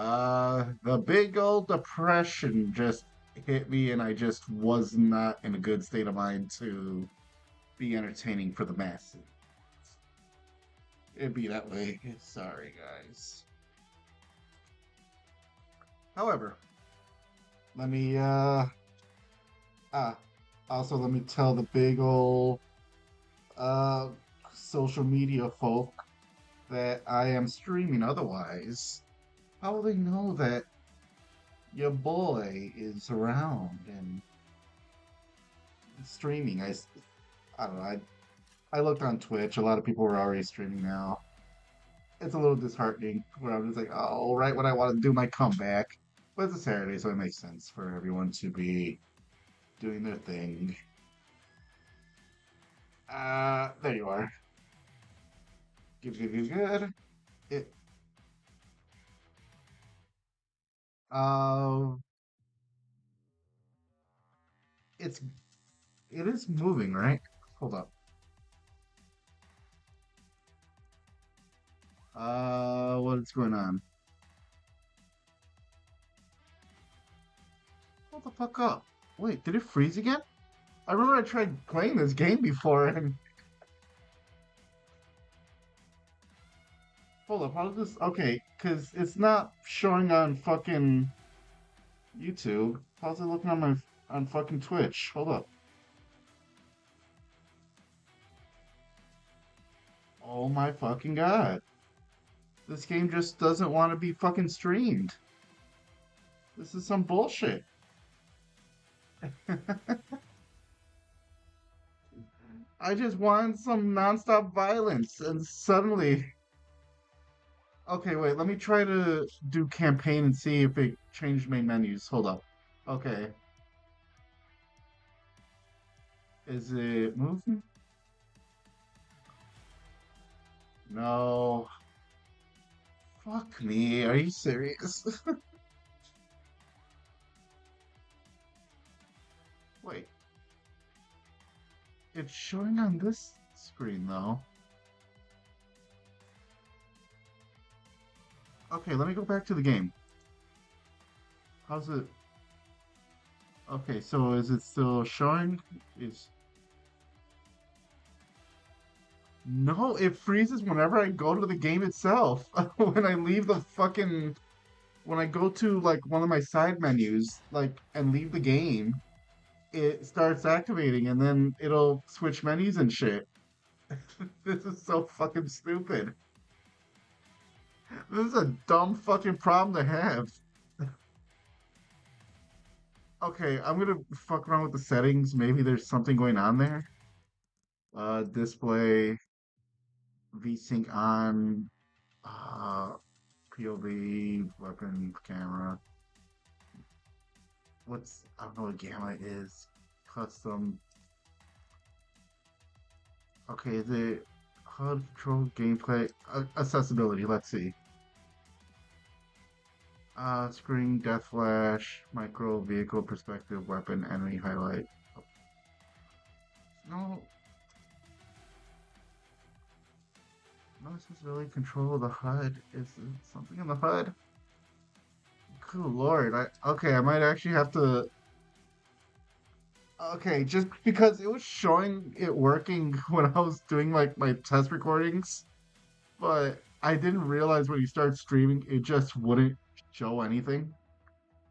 The big old depression just hit me, and I just was not in a good state of mind to be entertaining for the masses. It'd be that way. Sorry, guys. However, let me ah also let me tell the big old uh social media folk that I am streaming. Otherwise, how will they know that your boy is around and streaming? I don't know. I looked on Twitch. A lot of people were already streaming now. It's a little disheartening where I'm just like, oh, right when I want to do my comeback. But it's a Saturday, so it makes sense for everyone to be doing their thing. There you are. Good, good, good, good. It, uh, it's, it is moving, right? Hold up. What's going on? Hold the fuck up. Wait, did it freeze again? I remember I tried playing this game before and hold up, how's this? Okay, because it's not showing on fucking YouTube. How's it looking on my on fucking Twitch? Hold up. Oh my fucking god. This game just doesn't want to be fucking streamed. This is some bullshit. I just want some nonstop violence and suddenly okay, wait, let me try to do campaign and see if it changed main menus. Hold up. Okay. Is it moving? No. Fuck me. Are you serious? Wait. It's showing on this screen though. Okay, let me go back to the game. How's it? Okay, so is it still showing? Is no, it freezes whenever I go to the game itself. When I leave the fucking when I go to like one of my side menus, like and leave the game, it starts activating and then it'll switch menus and shit. This is so fucking stupid. This is a dumb fucking problem to have. Okay, I'm gonna fuck around with the settings. Maybe there's something going on there. Display, VSync on, uh, POV, weapon, camera. I don't know what gamma is. Custom. Okay, is it HUD control, gameplay, accessibility? Let's see. Screen, death flash, micro, vehicle perspective, weapon, enemy highlight. No, no accessibility control of the HUD. Is it something in the HUD? Good lord. Okay, I might actually have to. Okay, just because it was showing it working when I was doing like my test recordings, but I didn't realize when you start streaming, it just wouldn't show anything.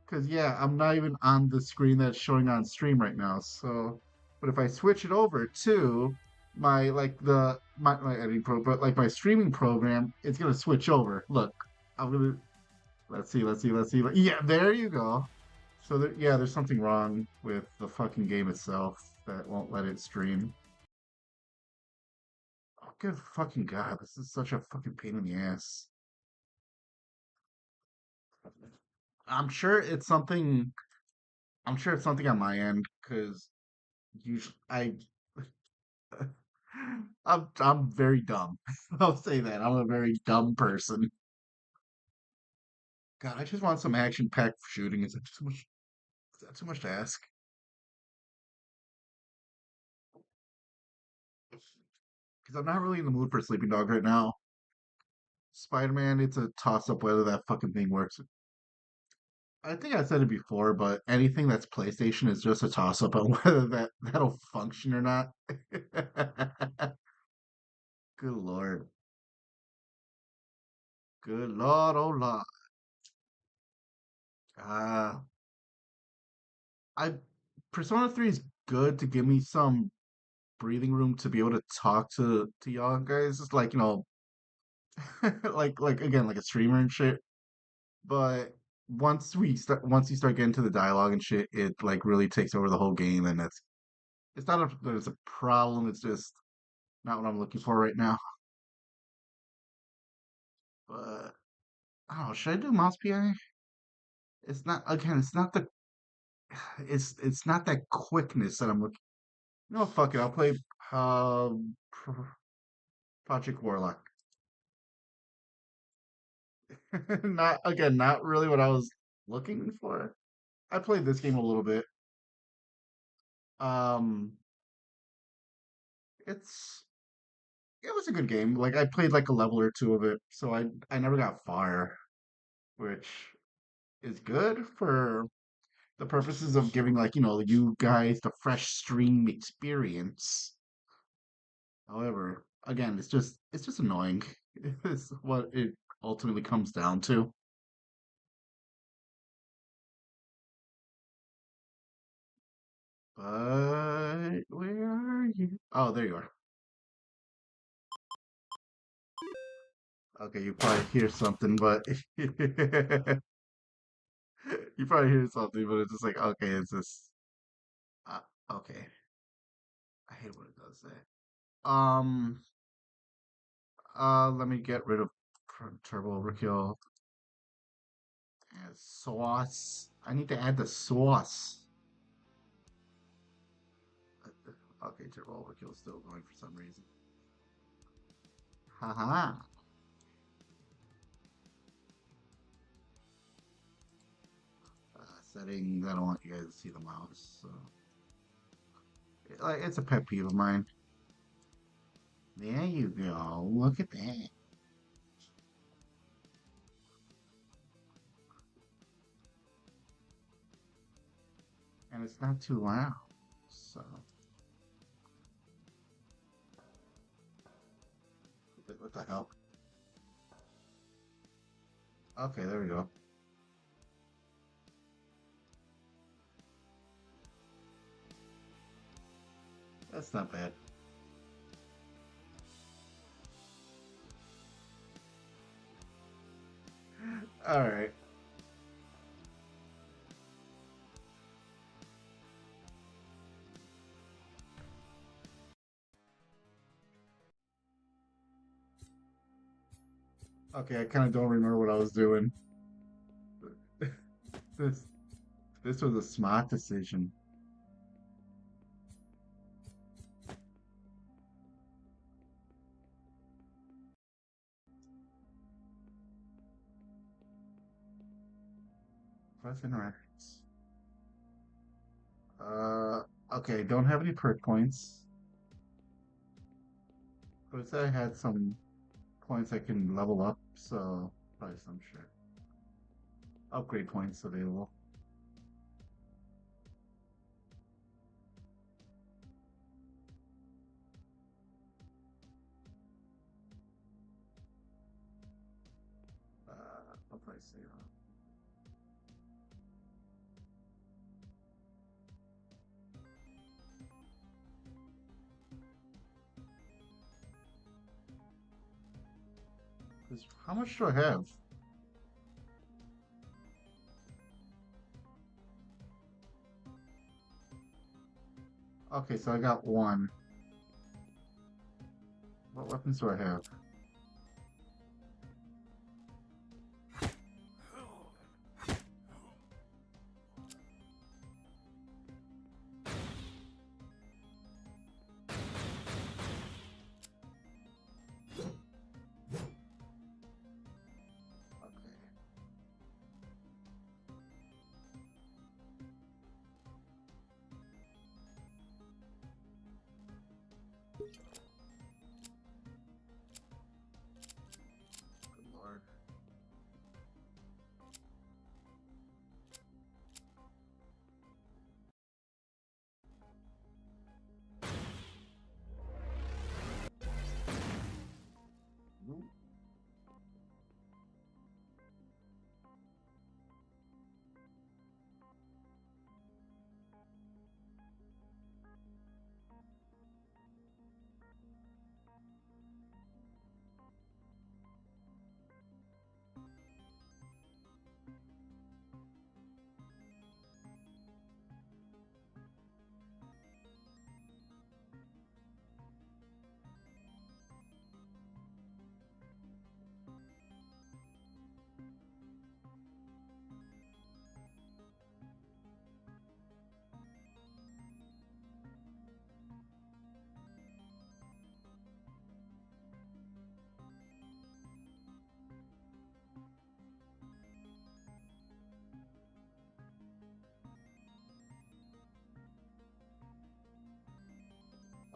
Because yeah, I'm not even on the screen that's showing on stream right now. So, but if I switch it over to my like my editing pro, but like my streaming program, it's gonna switch over. Look, I'm gonna let's see. Yeah, there you go. So yeah, there's something wrong with the fucking game itself that won't let it stream. Oh, good fucking god, this is such a fucking pain in the ass. I'm sure it's something. I'm sure it's something on my end because usually I'm very dumb. I'll say that I'm a very dumb person. God, I just want some action-packed shooting. Is that too much? Is that too much to ask? Because I'm not really in the mood for Sleeping Dog right now. Spider-Man, it's a toss-up whether that fucking thing works. I think I said it before, but anything that's PlayStation is just a toss-up on whether that'll function or not. Good Lord. Good Lord, oh Lord. Uh, I Persona 3 is good to give me some breathing room to be able to talk to y'all guys. It's like, like again, like a streamer and shit. But once you start getting to the dialogue and shit, it like really takes over the whole game, and it's not that it's a problem. It's just not what I'm looking for right now. But I don't know. Should I do mouse PI? It's not again. It's not the. It's not that quickness that I'm looking. No, fuck it. I'll play Project Warlock. Not again. Not really what I was looking for. I played this game a little bit. Um, it's it was a good game. Like I played like a level or two of it, so I never got far, which is good for the purposes of giving like you guys the fresh stream experience. However, again, it's just annoying. It's what it ultimately comes down to. But where are you? Oh, there you are. Okay, you probably hear something, but you probably hear something, but it's just like okay, it's just uh, okay. I hate when it does that. Let me get rid of Turbo Overkill. And sauce. I need to add the sauce. Okay, Turbo Overkill is still going for some reason. Haha. Settings. I don't want you guys to see the mouse. So, like, it's a pet peeve of mine. There you go. Look at that. And it's not too loud. So, what the hell? Okay, there we go. That's not bad. All right. Okay, I kind of don't remember what I was doing. This this was a smart decision. Press interacts. Okay, don't have any perk points. But it said I had some points I can level up, so probably some shit. Upgrade points available. I'll probably save up. How much do I have? Okay, so I got one. What weapons do I have? Okay.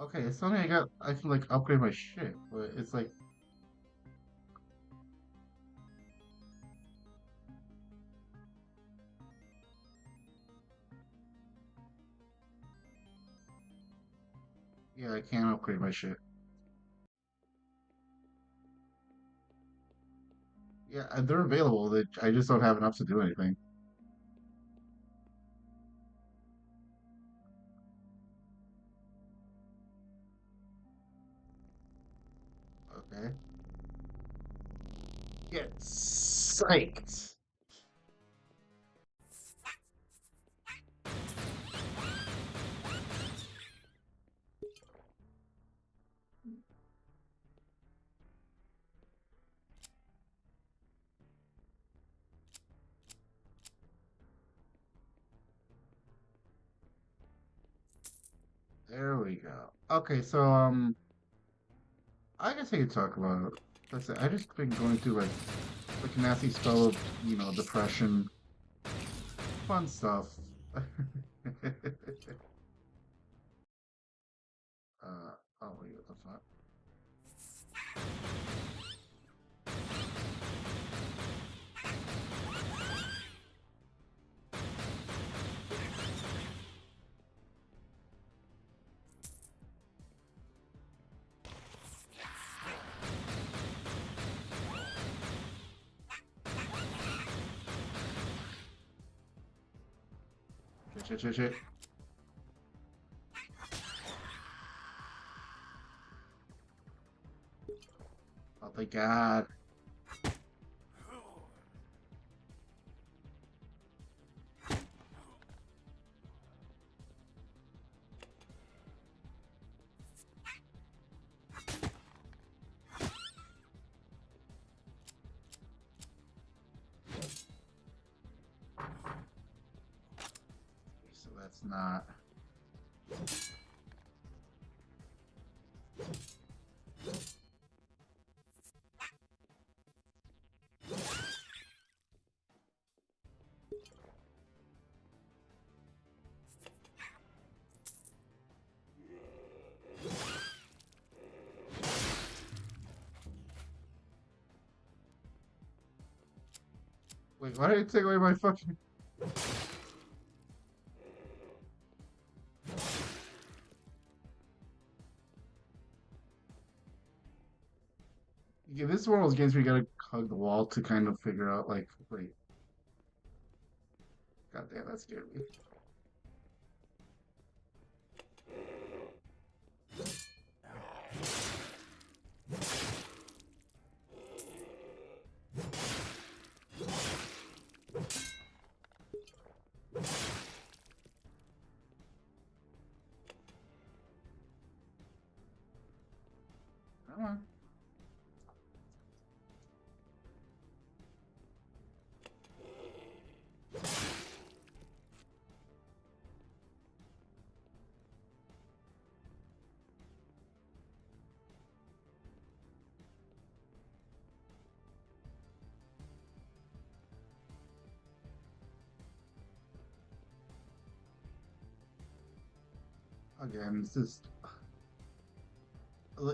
Okay, it's something I can like upgrade my shit, but it's like yeah, I can't upgrade my shit. Yeah, they're available. I just don't have enough to do anything. Okay. Get psyched. There we go. Okay, so I guess I could talk about. Let's say I just been going through like a nasty spell of depression, fun stuff. Oh wait, what the fuck? Shit. Oh thank God. So that's not. Wait, why did it take away my fucking? Yeah, this is one of those games where you gotta hug the wall to kind of figure out like, wait, god damn, that scared me. Come on. Again,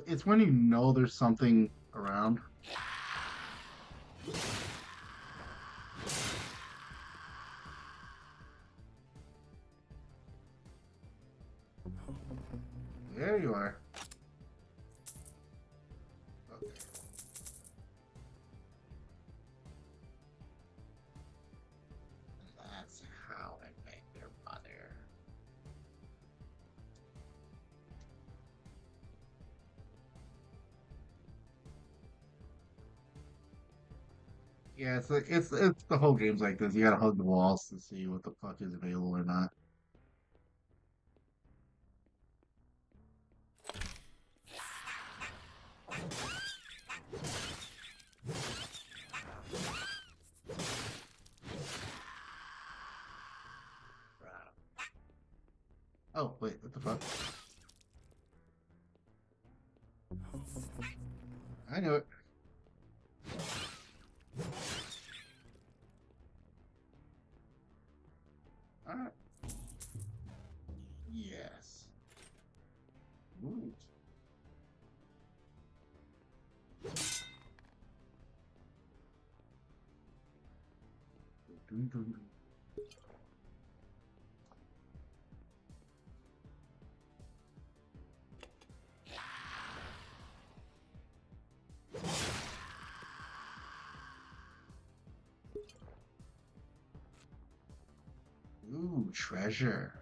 it's when you know there's something around. There you are. Okay. That's how I make your mother. Yeah, it's the whole game's like this. You gotta hug the walls to see what the fuck is available or not. Oh wait, what the fuck? I knew it. All right. Yes. Ooh. Dun, dun, dun. Ooh, treasure.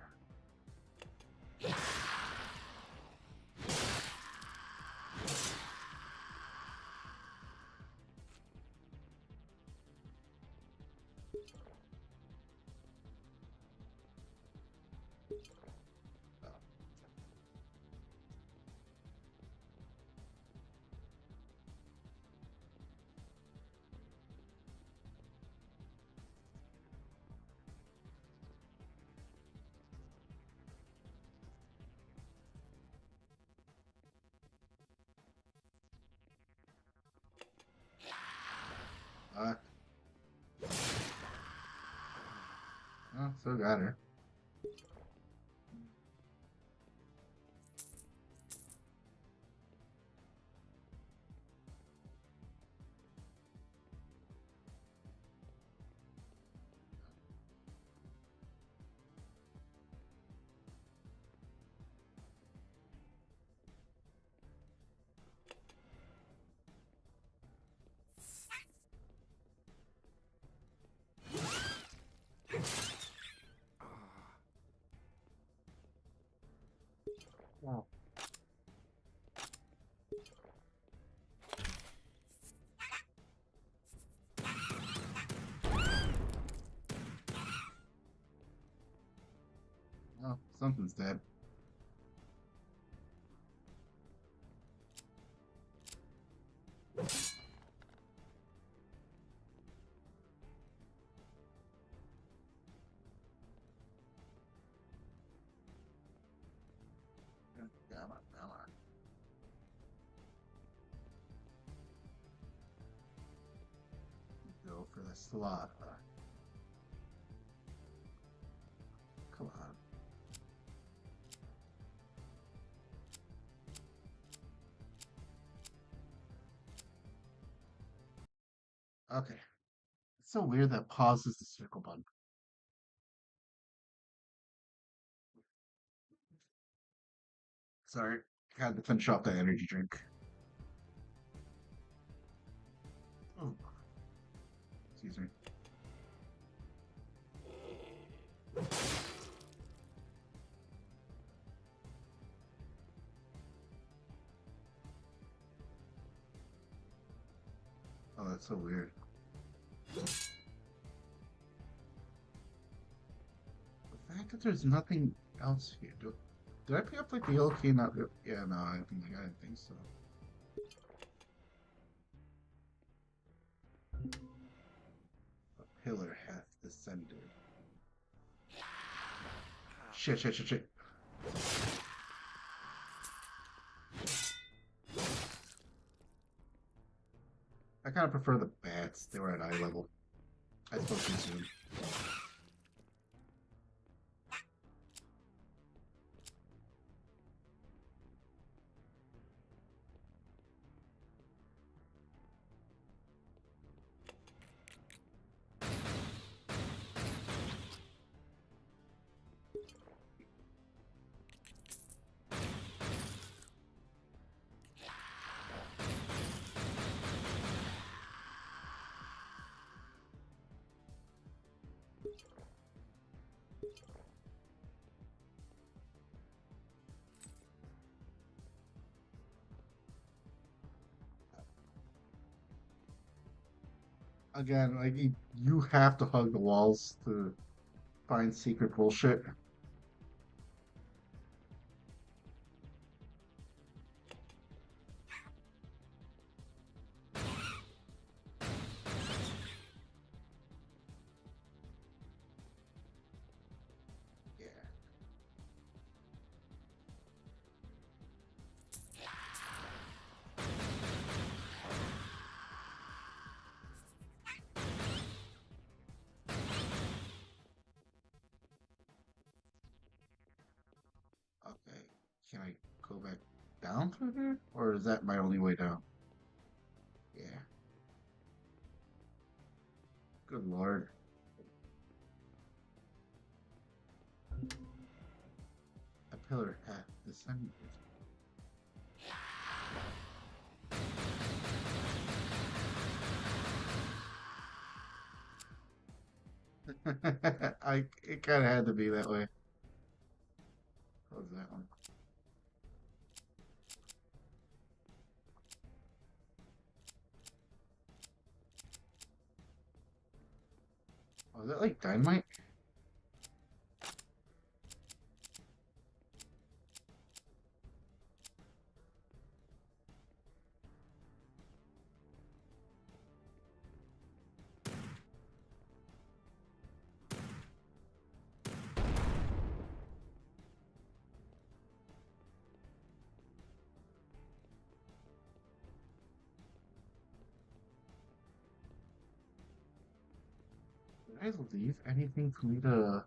Uh, oh, still got her. Wow. Oh, something's dead. Come on, come on. Go for the slot. Come on. Okay. It's so weird that pauses the circle button. Sorry, had to finish off that energy drink. Oh, excuse me. Oh, that's so weird. The fact that there's nothing else here. Did I pick up like the yellow key? Not real. Yeah, no, I didn't think so. A pillar hath descended. Shit, shit, shit, shit. I kind of prefer the bats. They were at eye level. I spoke too soon. Again, like you have to hug the walls to find secret bullshit. Yeah. Okay. Can I go back down through here? Or is that my only way down? Yeah. Good lord. pillar hat descending. It kind of had to be that way. What was that one? Oh, is that like dynamite? Did I leave anything for me to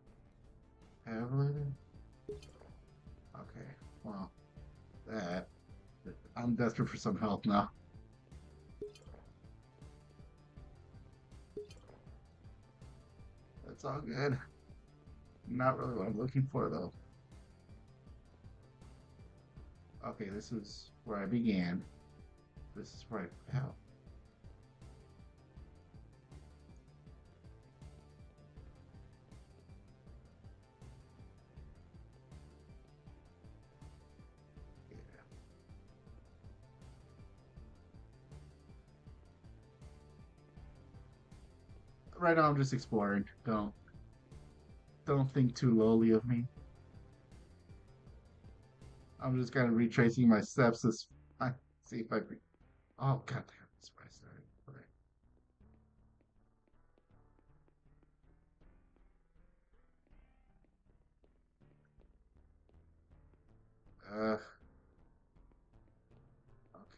have later? Okay, well, that. I'm desperate for some help now. That's all good. Not really what I'm looking for, though. Okay, this is where I began. This is where I fell. Yeah. Right now, I'm just exploring. Don't think too lowly of me. I'm just kind of retracing my steps as I see if I. Oh, goddamn, that's where I started. Okay. Okay.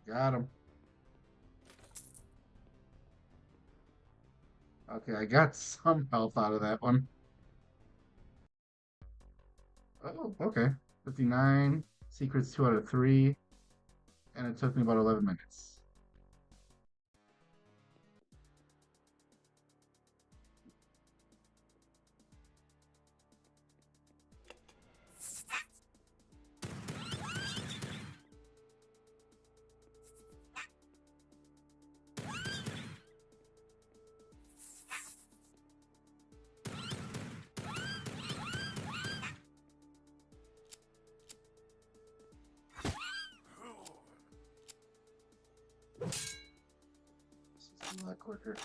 Got him. Okay, I got some health out of that one. Oh, okay. 59. Secrets 2 out of 3. And it took me about 11 minutes. This is a lot quicker.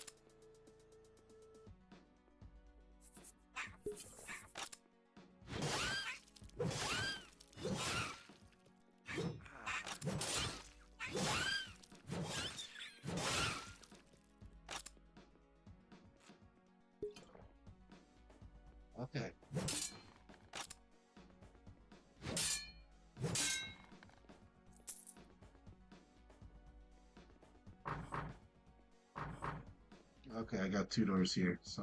Okay. Okay, I got 2 doors here, so.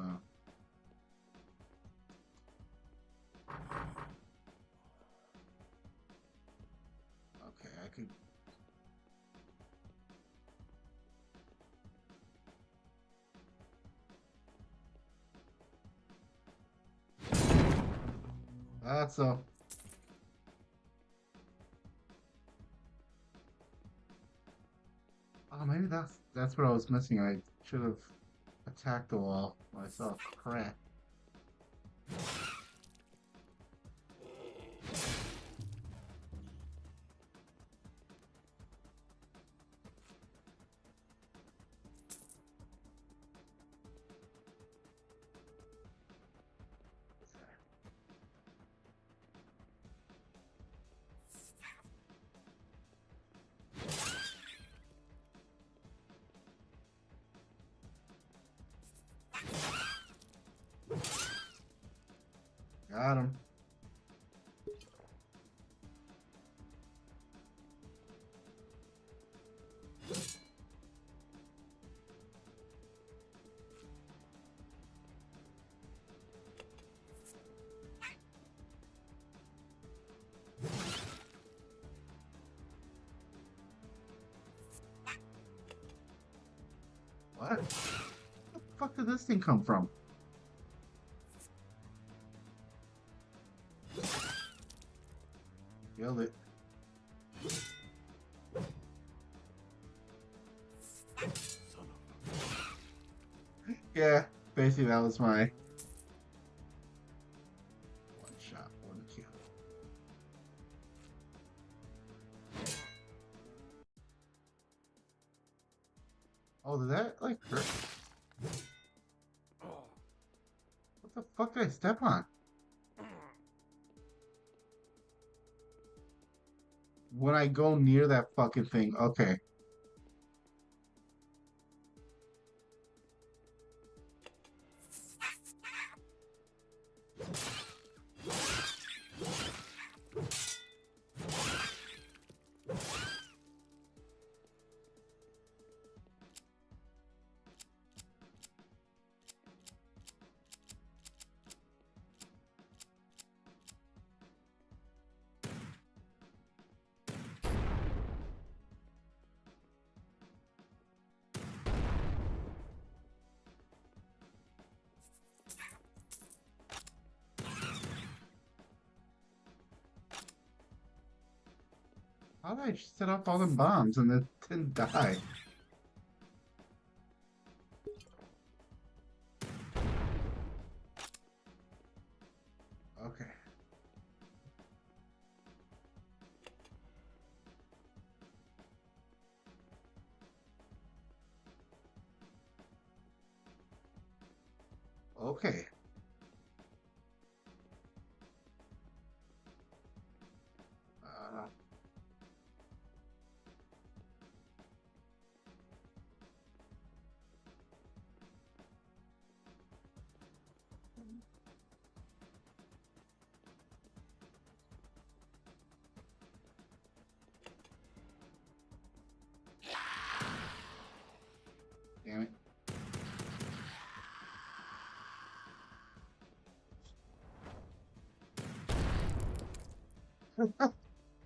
Okay, I could. That's so. Oh, maybe that's what I was missing. I should have attacked the wall myself. Crap. Got him. What? Where the fuck did this thing come from? Killed it. Yeah, basically that was my one shot, one kill. Oh, did that like hurt? What the fuck did I step on? When I go near that fucking thing, okay. How did I set off all them bombs and it didn't die? Okay. Okay. Uh, damn it.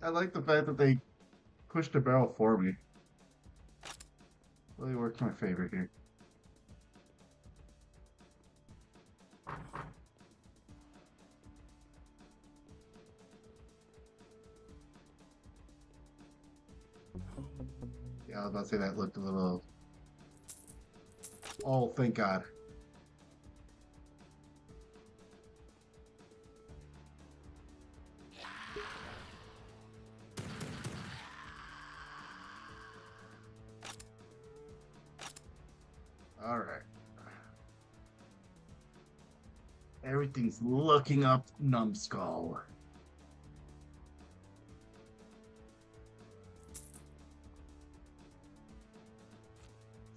I like the fact that they pushed the barrel for me. Really worked my favor here. Yeah, I was about to say that looked a little. Oh, thank God. All right. Everything's looking up, numbskull.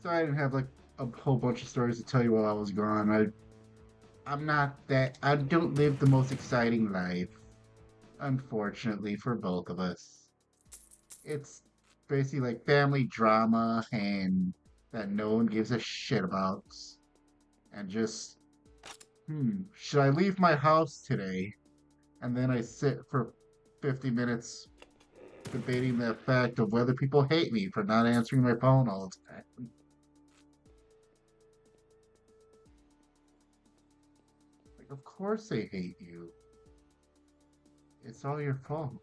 So I didn't have like a whole bunch of stories to tell you while I was gone. I'm not that. I don't live the most exciting life, unfortunately for both of us. It's basically like family drama and that no one gives a shit about. And just, should I leave my house today? And then I sit for 50 minutes debating the fact of whether people hate me for not answering my phone all the time. Like, of course they hate you. It's all your fault.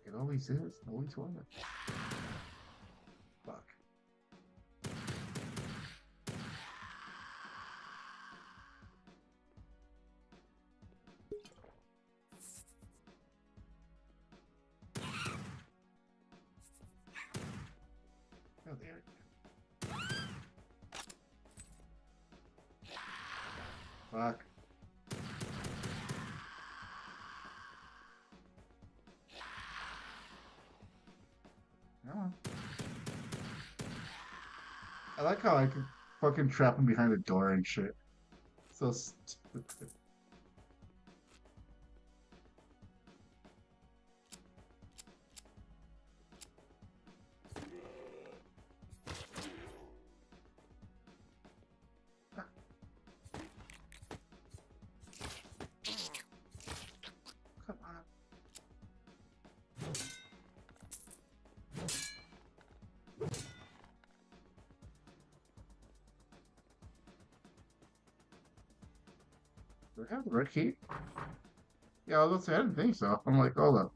It always is. It always was. Fuck. Oh, there. Fuck. Come on. I like how I can fucking trap him behind a door and shit. So stupid. Come on. Do I have the red key? Yeah, I was gonna say I didn't think so. I'm like, hold up.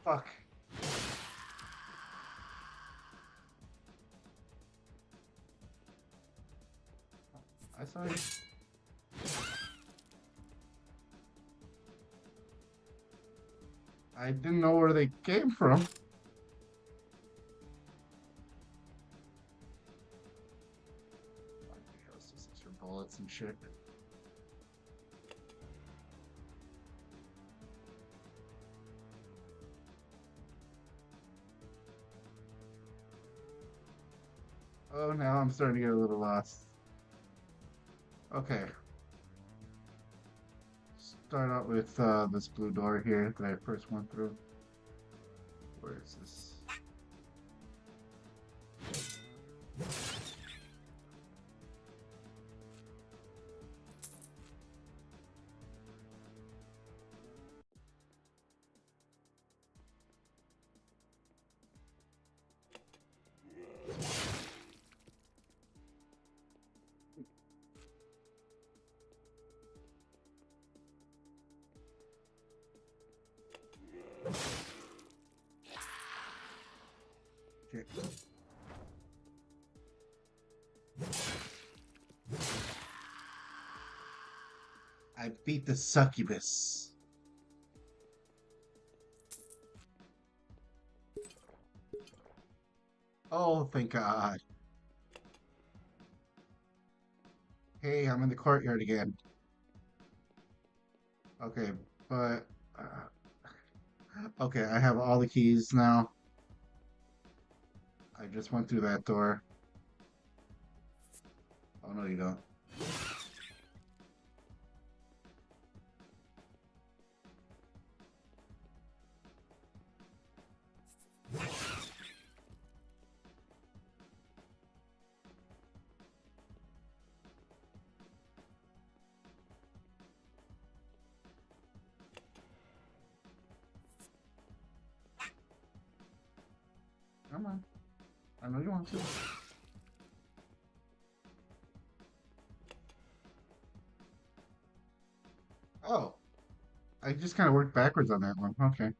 Fuck. I saw you. I didn't know where they came from. It's just extra bullets and shit. Oh, now I'm starting to get a little lost. Okay. Start out with this blue door here that I first went through. Where is this? Okay. I beat the succubus. Oh, thank God. Hey, I'm in the courtyard again. Okay, but okay, I have all the keys now. I just went through that door. Oh no, you don't. Come on. I know you want to. Oh, I just kind of worked backwards on that one. Okay.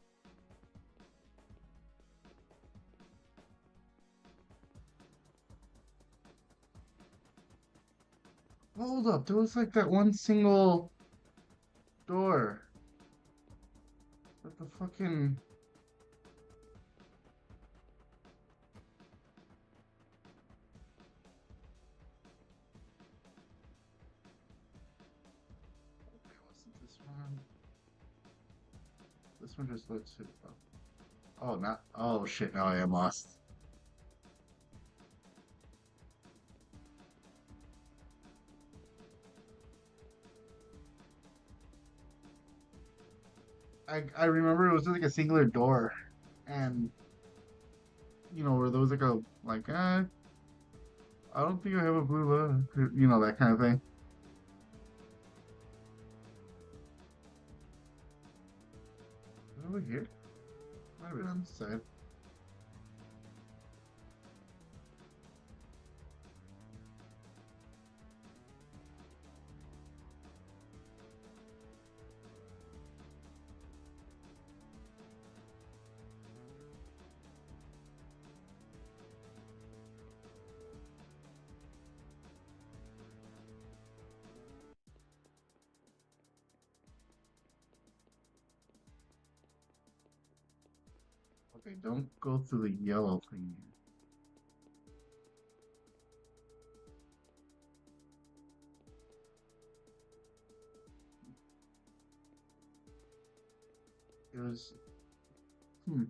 Hold up, there was like that one single door. What the fucking. Okay, wasn't this one? This one just looks. Oh, not. Oh shit! Now I am lost. I remember it was like a singular door, and where there was like I don't think I have a blue look, that kind of thing. Over here, might have been on the side. Okay, don't go through the yellow thing. It was. Hmm.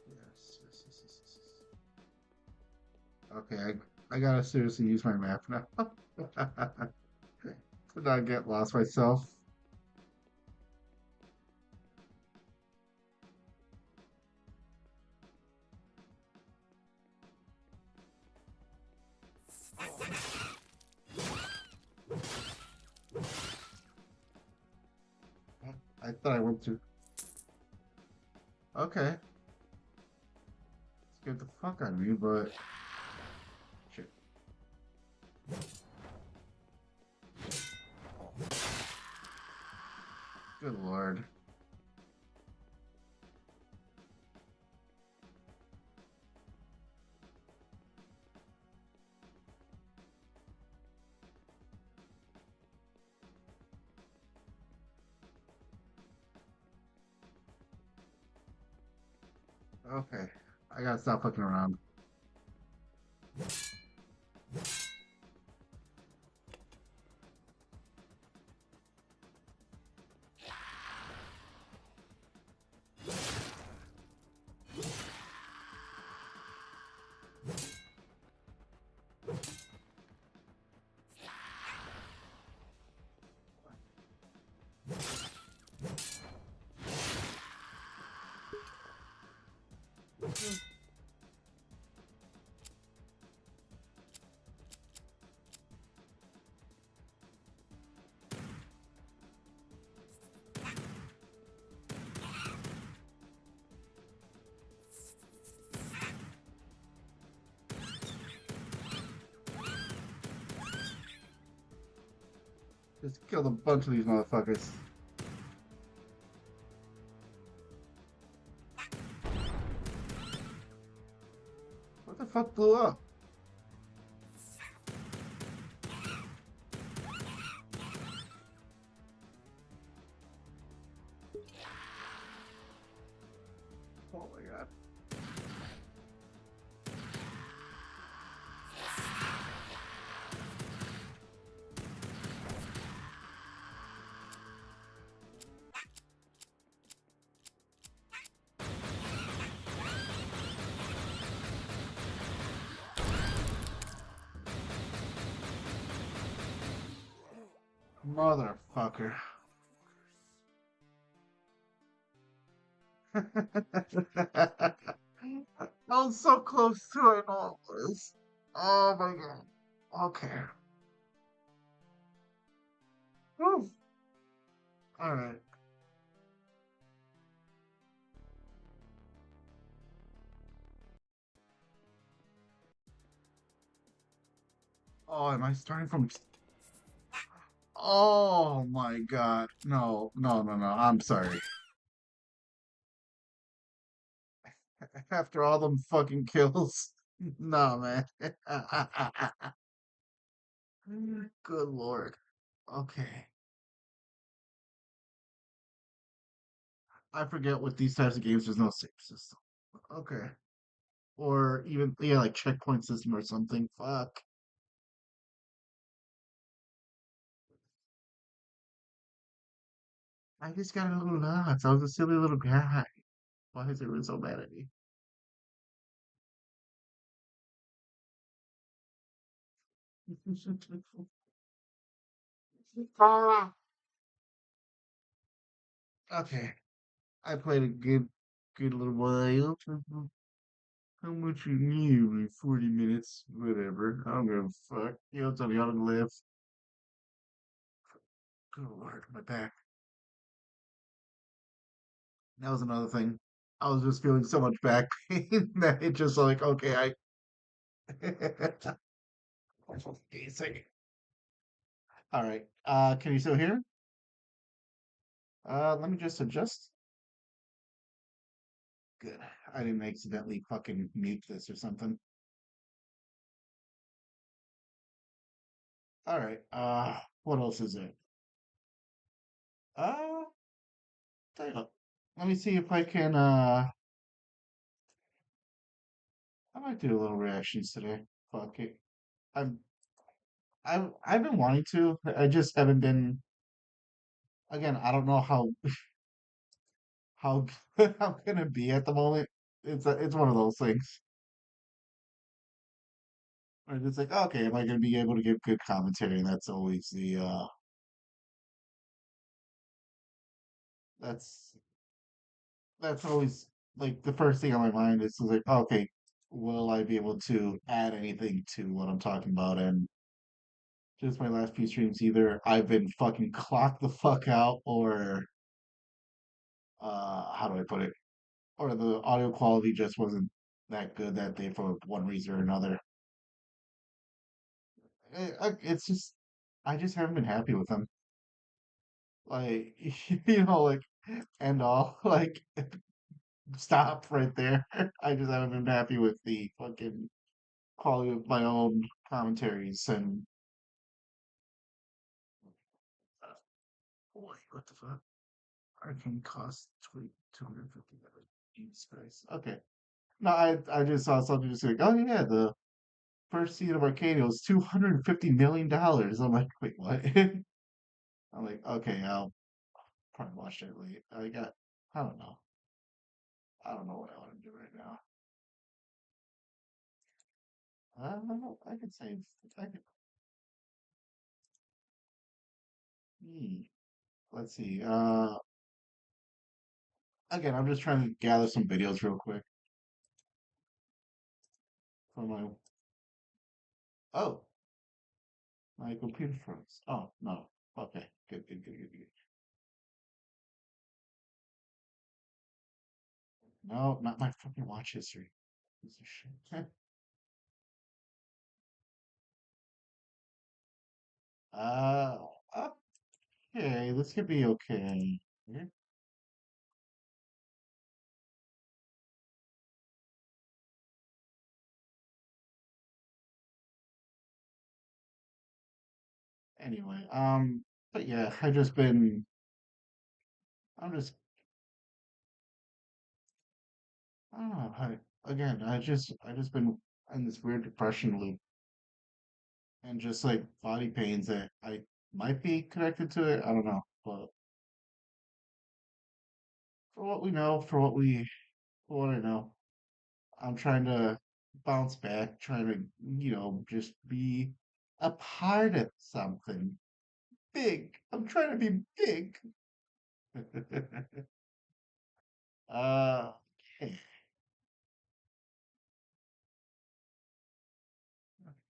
Yes. Okay, I gotta seriously use my map now. To not get lost myself. I thought I went to. Okay, scared the fuck out of me, but shit. Good lord. Okay, I gotta stop fucking around. Just killed a bunch of these motherfuckers. What the fuck blew up? Oh my god. Motherfucker. I was so close to it all this. Oh my god. Okay. Whew. All right. Oh, am I starting from? Oh my god. No, no, no, no. I'm sorry. After all them fucking kills. No, man. Good lord. Okay. I forget with these types of games, there's no save system. Okay. Or even, yeah, like checkpoint system or something. Fuck. I just got a little nuts. I was a silly little guy. Why is everyone so mad at me? Okay. I played a good little while. How much you need? Like 40 minutes, whatever. I don't give a fuck. You know, tell me how to live. Good lord, my back. That was another thing. I was just feeling so much back pain that it just like, okay, I. Basic. All right. Can you still hear? Let me just adjust. Good. I didn't accidentally fucking mute this or something. All right. What else is it? Uh, tell you what. Let me see if I can. I might do a little reactions today. Fuck it. I've I've been wanting to. I just haven't been. Again, I don't know how good I'm gonna be at the moment. It's one of those things. Where it's like, okay, am I gonna be able to give good commentary? And that's that's always like the first thing on my mind is like, okay, will I be able to add anything to what I'm talking about? And just my last few streams, either I've been fucking clocked the fuck out, or how do I put it? Or the audio quality just wasn't that good that day for one reason or another. It's just I just haven't been happy with them. Like like and all like stop right there. I just haven't been happy with the fucking quality of my own commentaries and boy, what the fuck? Arcane cost 250. Jesus Christ. Okay. No, I just saw something just like, oh yeah, the first season of Arcane was $250 million. I'm like, wait, what? I'm like, okay, I'll probably watch it later. I don't know. I don't know what I want to do right now. I could say, I could, hmm, let's see. Again, I'm just trying to gather some videos real quick for my, oh, my computer froze. Oh, no. Okay, good, good, good, good, good. No, not my fucking watch history. Piece of shit. Uh, okay, this could be okay. Yeah. Anyway, but yeah, I'm just, I don't know. Again, I just been in this weird depression loop and just like body pains that I might be connected to it. I don't know, but for what we know, for what I know, I'm trying to bounce back, trying to, just be a part of something big. I'm trying to be big. Okay.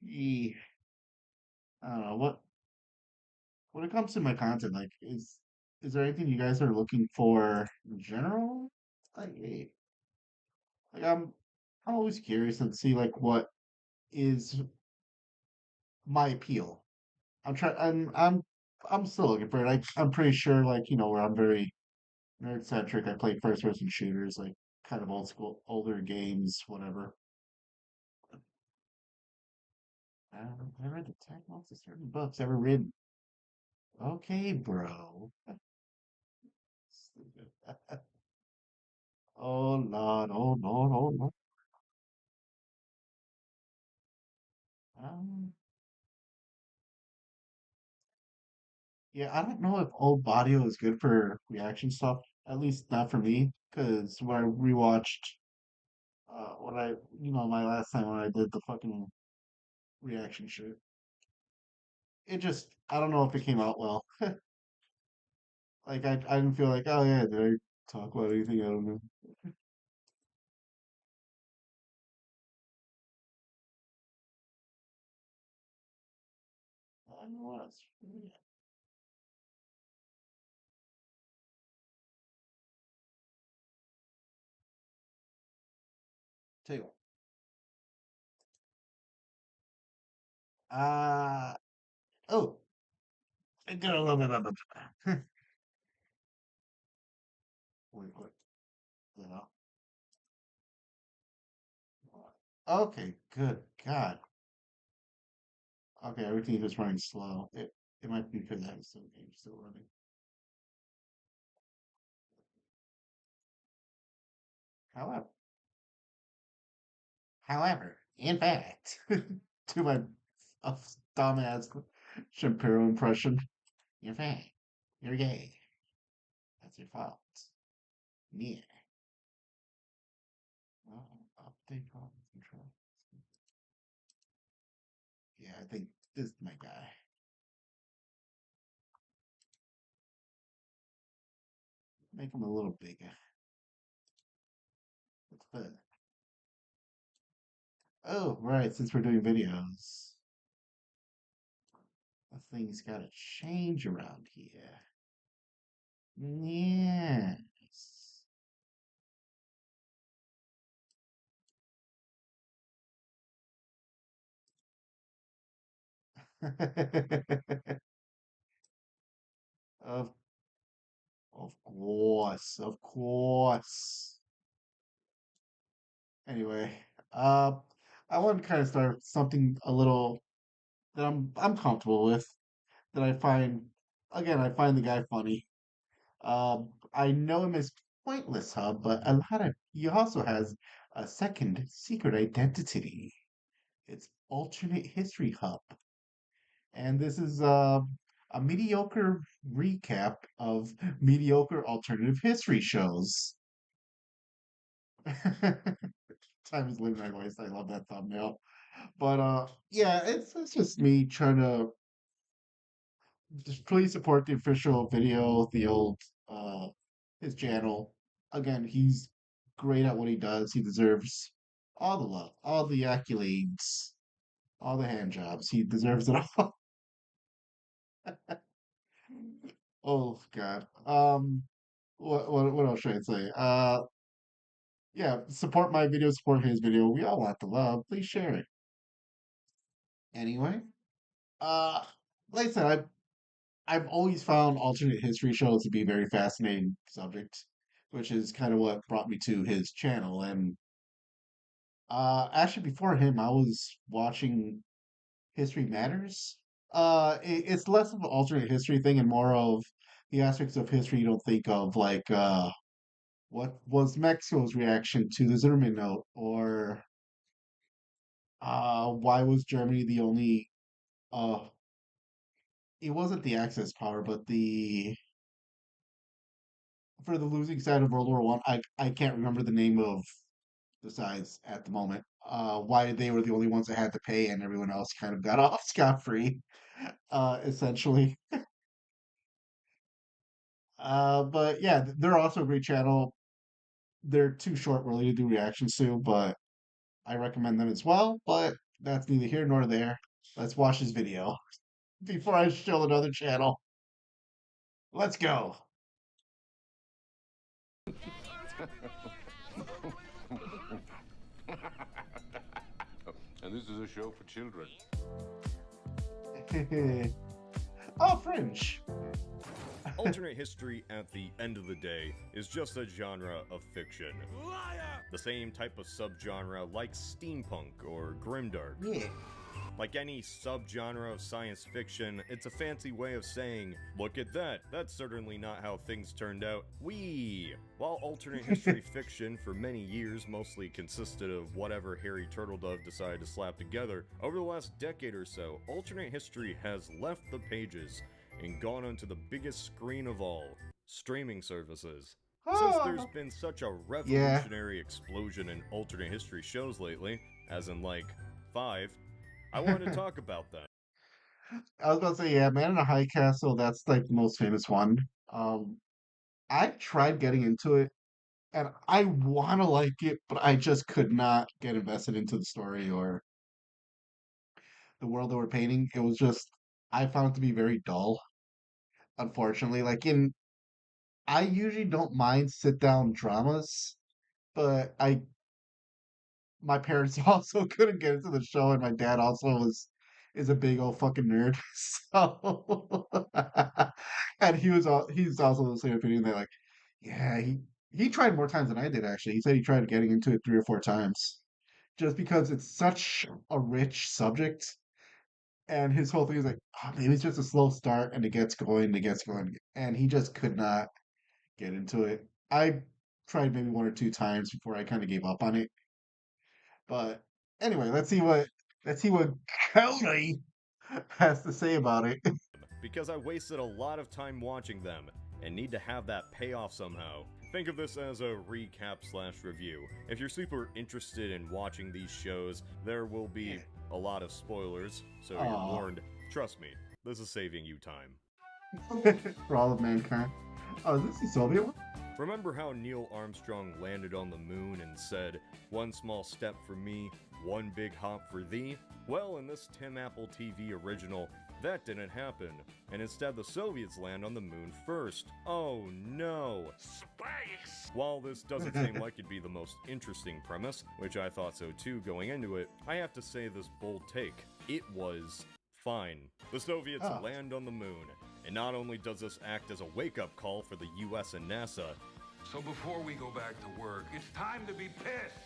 Yeah. I don't know what when it comes to my content, like is there anything you guys are looking for in general? Like, like I'm always curious and see like what is my appeal. I'm trying. I'm still looking for it. I'm pretty sure like where I'm very nerd centric. I play first person shooters, like kind of old school, older games, whatever. I read the tech notes of certain books ever written. Okay, bro. Stupid. Oh Lord, oh Lord, oh Lord. Um, yeah, I don't know if old audio is good for reaction stuff. At least not for me, because when I rewatched, when my last time when I did the fucking reaction shit, it just, I don't know if it came out well. Like, I didn't feel like, oh yeah, did I talk about anything? I don't know. I don't know what else. Yeah, tell you what. Uh, oh, I got a little bit of wait, what? You know? Okay, good God. Okay, everything is just running slow. It might be because I have some games still running. However, in fact, to my uh, dumbass Shapiro impression, in fact, you're gay. That's your fault. Yeah. Update problem control. Yeah, I think this is my guy. Make him a little bigger. That's better. Oh, right, since we're doing videos, things gotta change around here. Yes. Of of course, of course. Anyway, uh, I want to kind of start with something a little that I'm comfortable with. That I find, again, I find the guy funny. I know him as Pointless Hub, but a lot of he also has a second secret identity. It's Alternate History Hub, and this is a mediocre recap of mediocre alternative history shows. Time is living my voice. I love that thumbnail. But yeah, it's just me trying to just please support the official video, the old uh his channel. Again, he's great at what he does. He deserves all the love, all the accolades, all the hand jobs. He deserves it all. Oh God. What else should I say? Yeah, support my video, support his video. We all want the love. Please share it. Anyway, uh, like I said, I've always found alternate history shows to be a very fascinating subject, which is kind of what brought me to his channel. And actually, before him, I was watching History Matters. It's less of an alternate history thing and more of the aspects of history you don't think of, like what was Mexico's reaction to the Zimmerman note, or why was Germany the only uh it wasn't the Axis power, but the for the losing side of World War One. I can't remember the name of the sides at the moment. Why they were the only ones that had to pay, and everyone else kind of got off scot free, essentially. But yeah, they're also a great channel. They're too short really to do reactions to, but I recommend them as well. But that's neither here nor there. Let's watch this video before I show another channel. Let's go. And this is a show for children. Oh, Fringe. Alternate history, at the end of the day, is just a genre of fiction. Liar! The same type of subgenre like steampunk or grimdark. Yeah. Like any subgenre of science fiction, it's a fancy way of saying, look at that, that's certainly not how things turned out. Whee! While alternate history fiction for many years mostly consisted of whatever Harry Turtledove decided to slap together, over the last decade or so, alternate history has left the pages and gone onto the biggest screen of all, streaming services. Since there's been such a revolutionary explosion in alternate history shows lately, as in like 5, I wanted to talk about them. I was about to say, yeah, Man in a High Castle, that's like the most famous one. I tried getting into it and I want to like it, but I just could not get invested into the story or the world they were painting. It was just, I found it to be very dull, unfortunately. I usually don't mind sit down dramas, but my parents also couldn't get into the show, and my dad also is a big old fucking nerd. So, and he's also the same opinion that like, yeah, he tried more times than I did actually. He said he tried getting into it 3 or 4 times just because it's such a rich subject. And his whole thing is like, oh, maybe it's just a slow start and it gets going, and he just could not get into it. I tried maybe 1 or 2 times before I kind of gave up on it. But anyway, let's see what Cody has to say about it. Because I wasted a lot of time watching them, and need to have that payoff somehow. Think of this as a recap/review. If you're super interested in watching these shows, there will be a lot of spoilers, so you're warned. Trust me, this is saving you time. For all of mankind. Oh, is this the Soviet one? Remember how Neil Armstrong landed on the moon and said, "One small step for me, one big hop for thee? Well, in this Tim Apple TV original, that didn't happen, and instead the Soviets land on the moon first. Oh no! Space! While this doesn't seem like it'd be the most interesting premise, which I thought so too going into it, I have to say this bold take. It was fine. The Soviets land on the moon, and not only does this act as a wake-up call for the US and NASA, so before we go back to work, it's time to be pissed.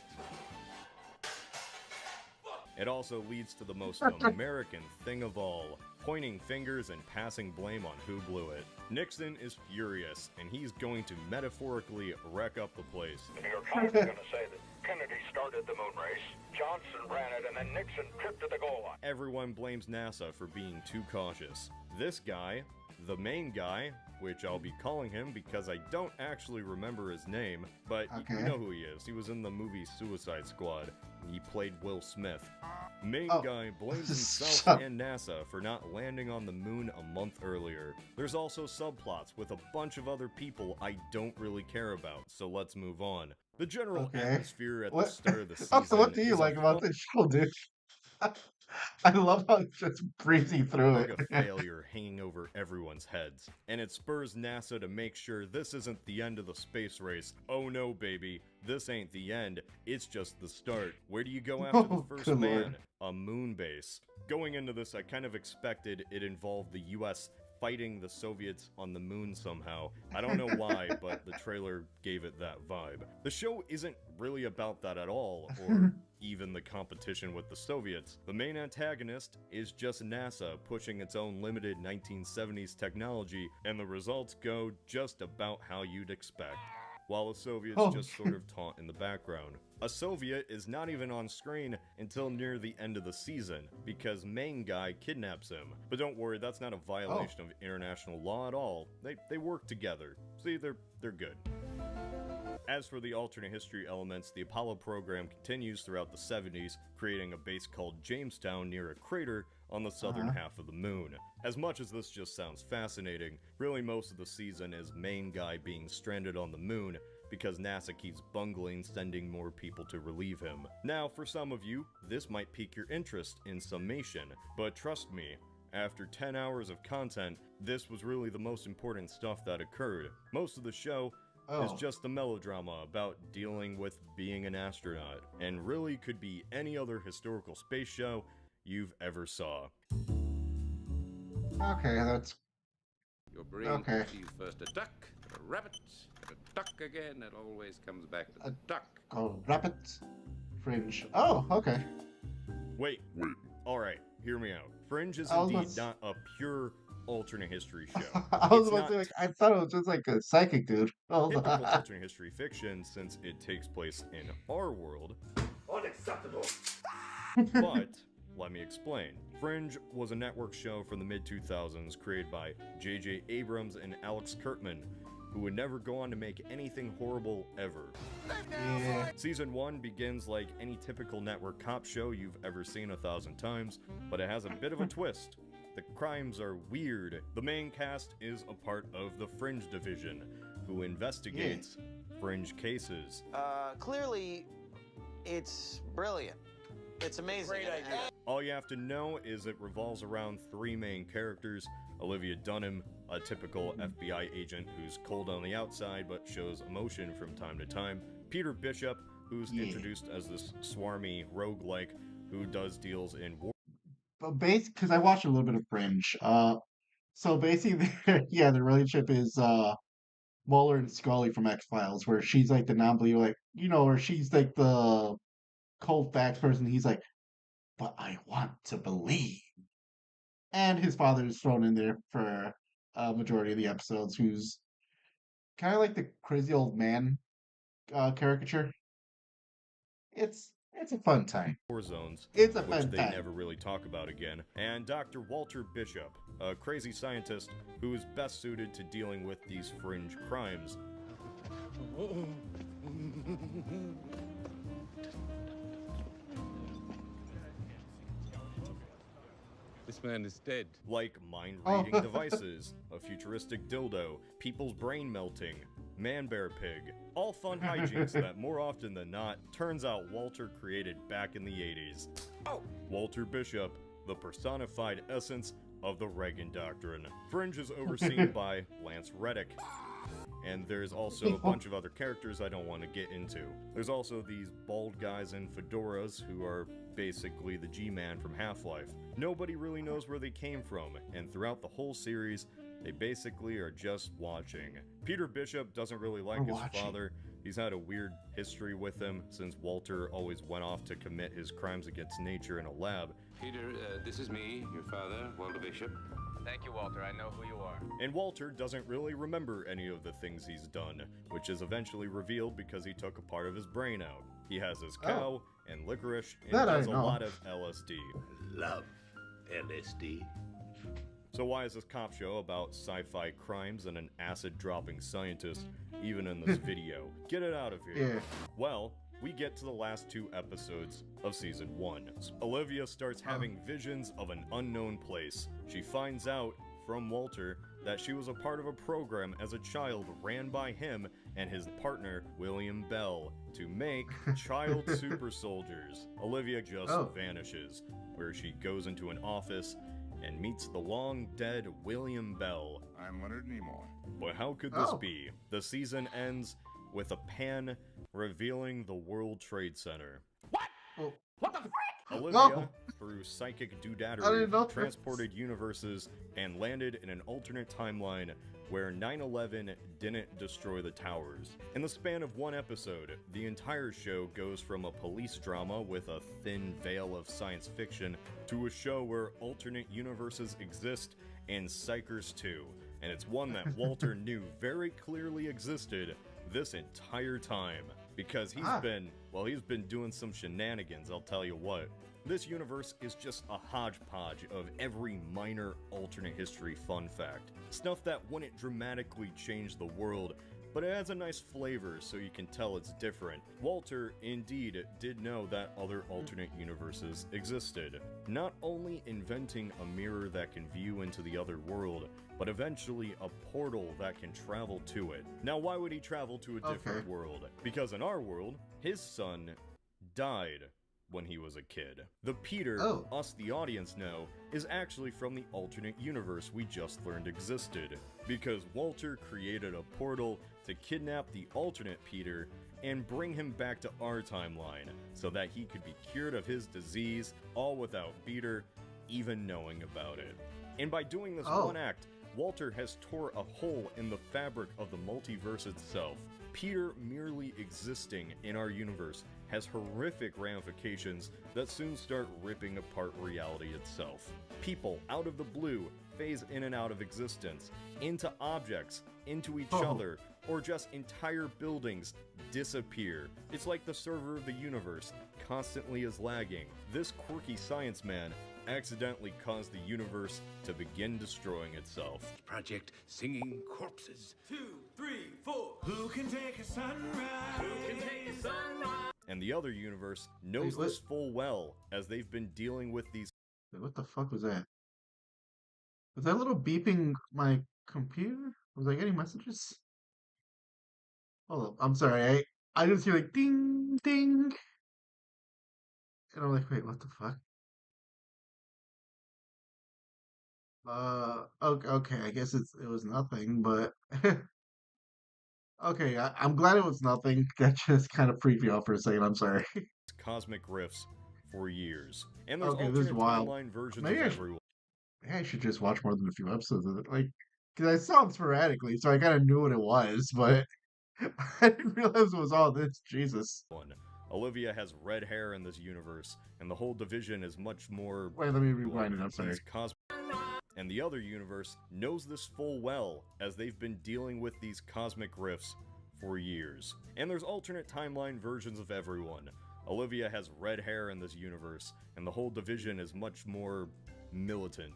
it also leads to the most American thing of all, pointing fingers and passing blame on who blew it. Nixon is furious, and he's going to metaphorically wreck up the place. You're kindly going to say that Kennedy started the moon race, Johnson ran it, and then Nixon tripped to the goal line. Everyone blames NASA for being too cautious. This guy, the main guy, which I'll be calling him because I don't actually remember his name, but you know who he is. He was in the movie Suicide Squad. He played Will Smith. Main guy blames himself and NASA for not landing on the moon a month earlier. There's also subplots with a bunch of other people I don't really care about, so let's move on. The general atmosphere at the start of the season. So what do you like about this show, dude? I love how it's just breezy through like it. a failure hanging over everyone's heads. And it spurs NASA to make sure this isn't the end of the space race. Oh no, baby. This ain't the end. It's just the start. Where do you go after the first man? Lord. A moon base. Going into this, I kind of expected it involved the US fighting the Soviets on the moon somehow. I don't know why, but the trailer gave it that vibe. The show isn't really about that at all, or even the competition with the Soviets. The main antagonist is just NASA pushing its own limited 1970s technology, and the results go just about how you'd expect, while the Soviets just sort of taunt in the background. A Soviet is not even on screen until near the end of the season, because main guy kidnaps him. But don't worry, that's not a violation of international law at all. They work together. See, they're good. As for the alternate history elements, the Apollo program continues throughout the 70s, creating a base called Jamestown near a crater on the southern half of the moon. As much as this just sounds fascinating, really most of the season is main guy being stranded on the moon because NASA keeps bungling sending more people to relieve him. Now, for some of you, this might pique your interest in summation, but trust me, after 10 hours of content, this was really the most important stuff that occurred. Most of the show is just a melodrama about dealing with being an astronaut, and really could be any other historical space show you've ever saw. Okay, that's Your brain sees first a duck, a rabbit, and a duck again. It always comes back to the duck. Oh, rabbit fringe. Oh, okay. Wait. Alright, hear me out. Fringe is indeed not a pure alternate history show. I was about to say, like, I thought it was just like a psychic dude. Typical alternate history fiction, since it takes place in our world. Unacceptable. But let me explain. Fringe was a network show from the mid-2000s created by J.J. Abrams and Alex Kurtzman, who would never go on to make anything horrible ever. Yeah. Season 1 begins like any typical network cop show you've ever seen 1,000 times, but it has a bit of a twist. The crimes are weird. The main cast is a part of the Fringe division, who investigates Fringe cases. Clearly, it's brilliant. It's amazing. Great idea. All you have to know is it revolves around three main characters: Olivia Dunham, a typical FBI agent who's cold on the outside but shows emotion from time to time; Peter Bishop, who's introduced as this swarmy roguelike who does deals in war. But because I watched a little bit of Fringe. So basically, the relationship is Mulder and Scully from X-Files, where she's like the non-believer, like, where she's like the cold facts person. He's like, but I want to believe. And his father is thrown in there for a majority of the episodes, who's kind of like the crazy old man caricature. It's a fun time. War zones, It's a fun which they time. never really talk about again. And Dr. Walter Bishop, a crazy scientist who is best suited to dealing with these fringe crimes. This man is dead. Like mind-reading devices, a futuristic dildo, people's brain melting, Man-Bear Pig. All fun hijinks that more often than not, turns out Walter created back in the 80s. Oh! Walter Bishop, the personified essence of the Reagan Doctrine. Fringe is overseen by Lance Reddick. And there's also a bunch of other characters I don't want to get into. There's also these bald guys in fedoras who are basically the G-Man from Half-Life. Nobody really knows where they came from, and throughout the whole series, they basically are just watching. Peter Bishop doesn't really like his father. He's had a weird history with him since Walter always went off to commit his crimes against nature in a lab. Peter, this is me, your father, Walter Bishop. Thank you, Walter. I know who you are. And Walter doesn't really remember any of the things he's done, which is eventually revealed because he took a part of his brain out. He has his cow and licorice and does a lot of LSD. Love LSD. So why is this cop show about sci-fi crimes and an acid-dropping scientist even in this video? Get it out of here. Yeah. Well, we get to the last 2 episodes of Season 1. Olivia starts having visions of an unknown place. She finds out from Walter that she was a part of a program as a child ran by him and his partner, William Bell, to make child super soldiers. Olivia just vanishes, where she goes into an office and meets the long-dead William Bell. I'm Leonard Nimoy. But how could this be? The season ends with a pan revealing the World Trade Center. What? What the frick? Olivia, through psychic doodadery, transported universes and landed in an alternate timeline where 9/11 didn't destroy the towers. In the span of 1 episode, the entire show goes from a police drama with a thin veil of science fiction to a show where alternate universes exist and psychers too. And it's one that Walter knew very clearly existed this entire time. Because he's been doing some shenanigans, I'll tell you what. This universe is just a hodgepodge of every minor alternate history fun fact. Stuff that wouldn't dramatically change the world, but it has a nice flavor so you can tell it's different. Walter, indeed, did know that other alternate universes existed. Not only inventing a mirror that can view into the other world, but eventually a portal that can travel to it. Now, why would he travel to a different world? Because in our world, his son died when he was a kid. The Peter, us the audience know, is actually from the alternate universe we just learned existed. Because Walter created a portal to kidnap the alternate Peter and bring him back to our timeline so that he could be cured of his disease, all without Peter even knowing about it. And by doing this one act, Walter has tore a hole in the fabric of the multiverse itself. Peter merely existing in our universe has horrific ramifications that soon start ripping apart reality itself. People, out of the blue, phase in and out of existence, into objects, into each other, or just entire buildings disappear. It's like the server of the universe constantly is lagging. This quirky science man accidentally caused the universe to begin destroying itself. Project Singing Corpses. 2, 3, 4. Who can take a sunrise? Who can take a sunrise? And the other universe knows this full well, as they've been dealing with these. Wait, what the fuck was that? Was that little beeping my computer? Was I getting messages? Hold up, I'm sorry. I just hear like ding ding, and I'm like, wait, what the fuck? Okay, I guess it was nothing, but okay, I'm glad it was nothing. That just kind of freaked me out for a second. I'm sorry. Cosmic rifts for years, and there's Okay, this is alternate wild. timeline versions Maybe of I should- everyone. I should just watch more than a few episodes of it, like, because I saw them sporadically, so I kind of knew what it was, but I didn't realize it was all this. Jesus. Olivia has red hair in this universe, and the whole division is much more. Wait, let me rewind it. I'm sorry. And the other universe knows this full well, as they've been dealing with these cosmic rifts for years. And there's alternate timeline versions of everyone. Olivia has red hair in this universe, and the whole division is much more militant.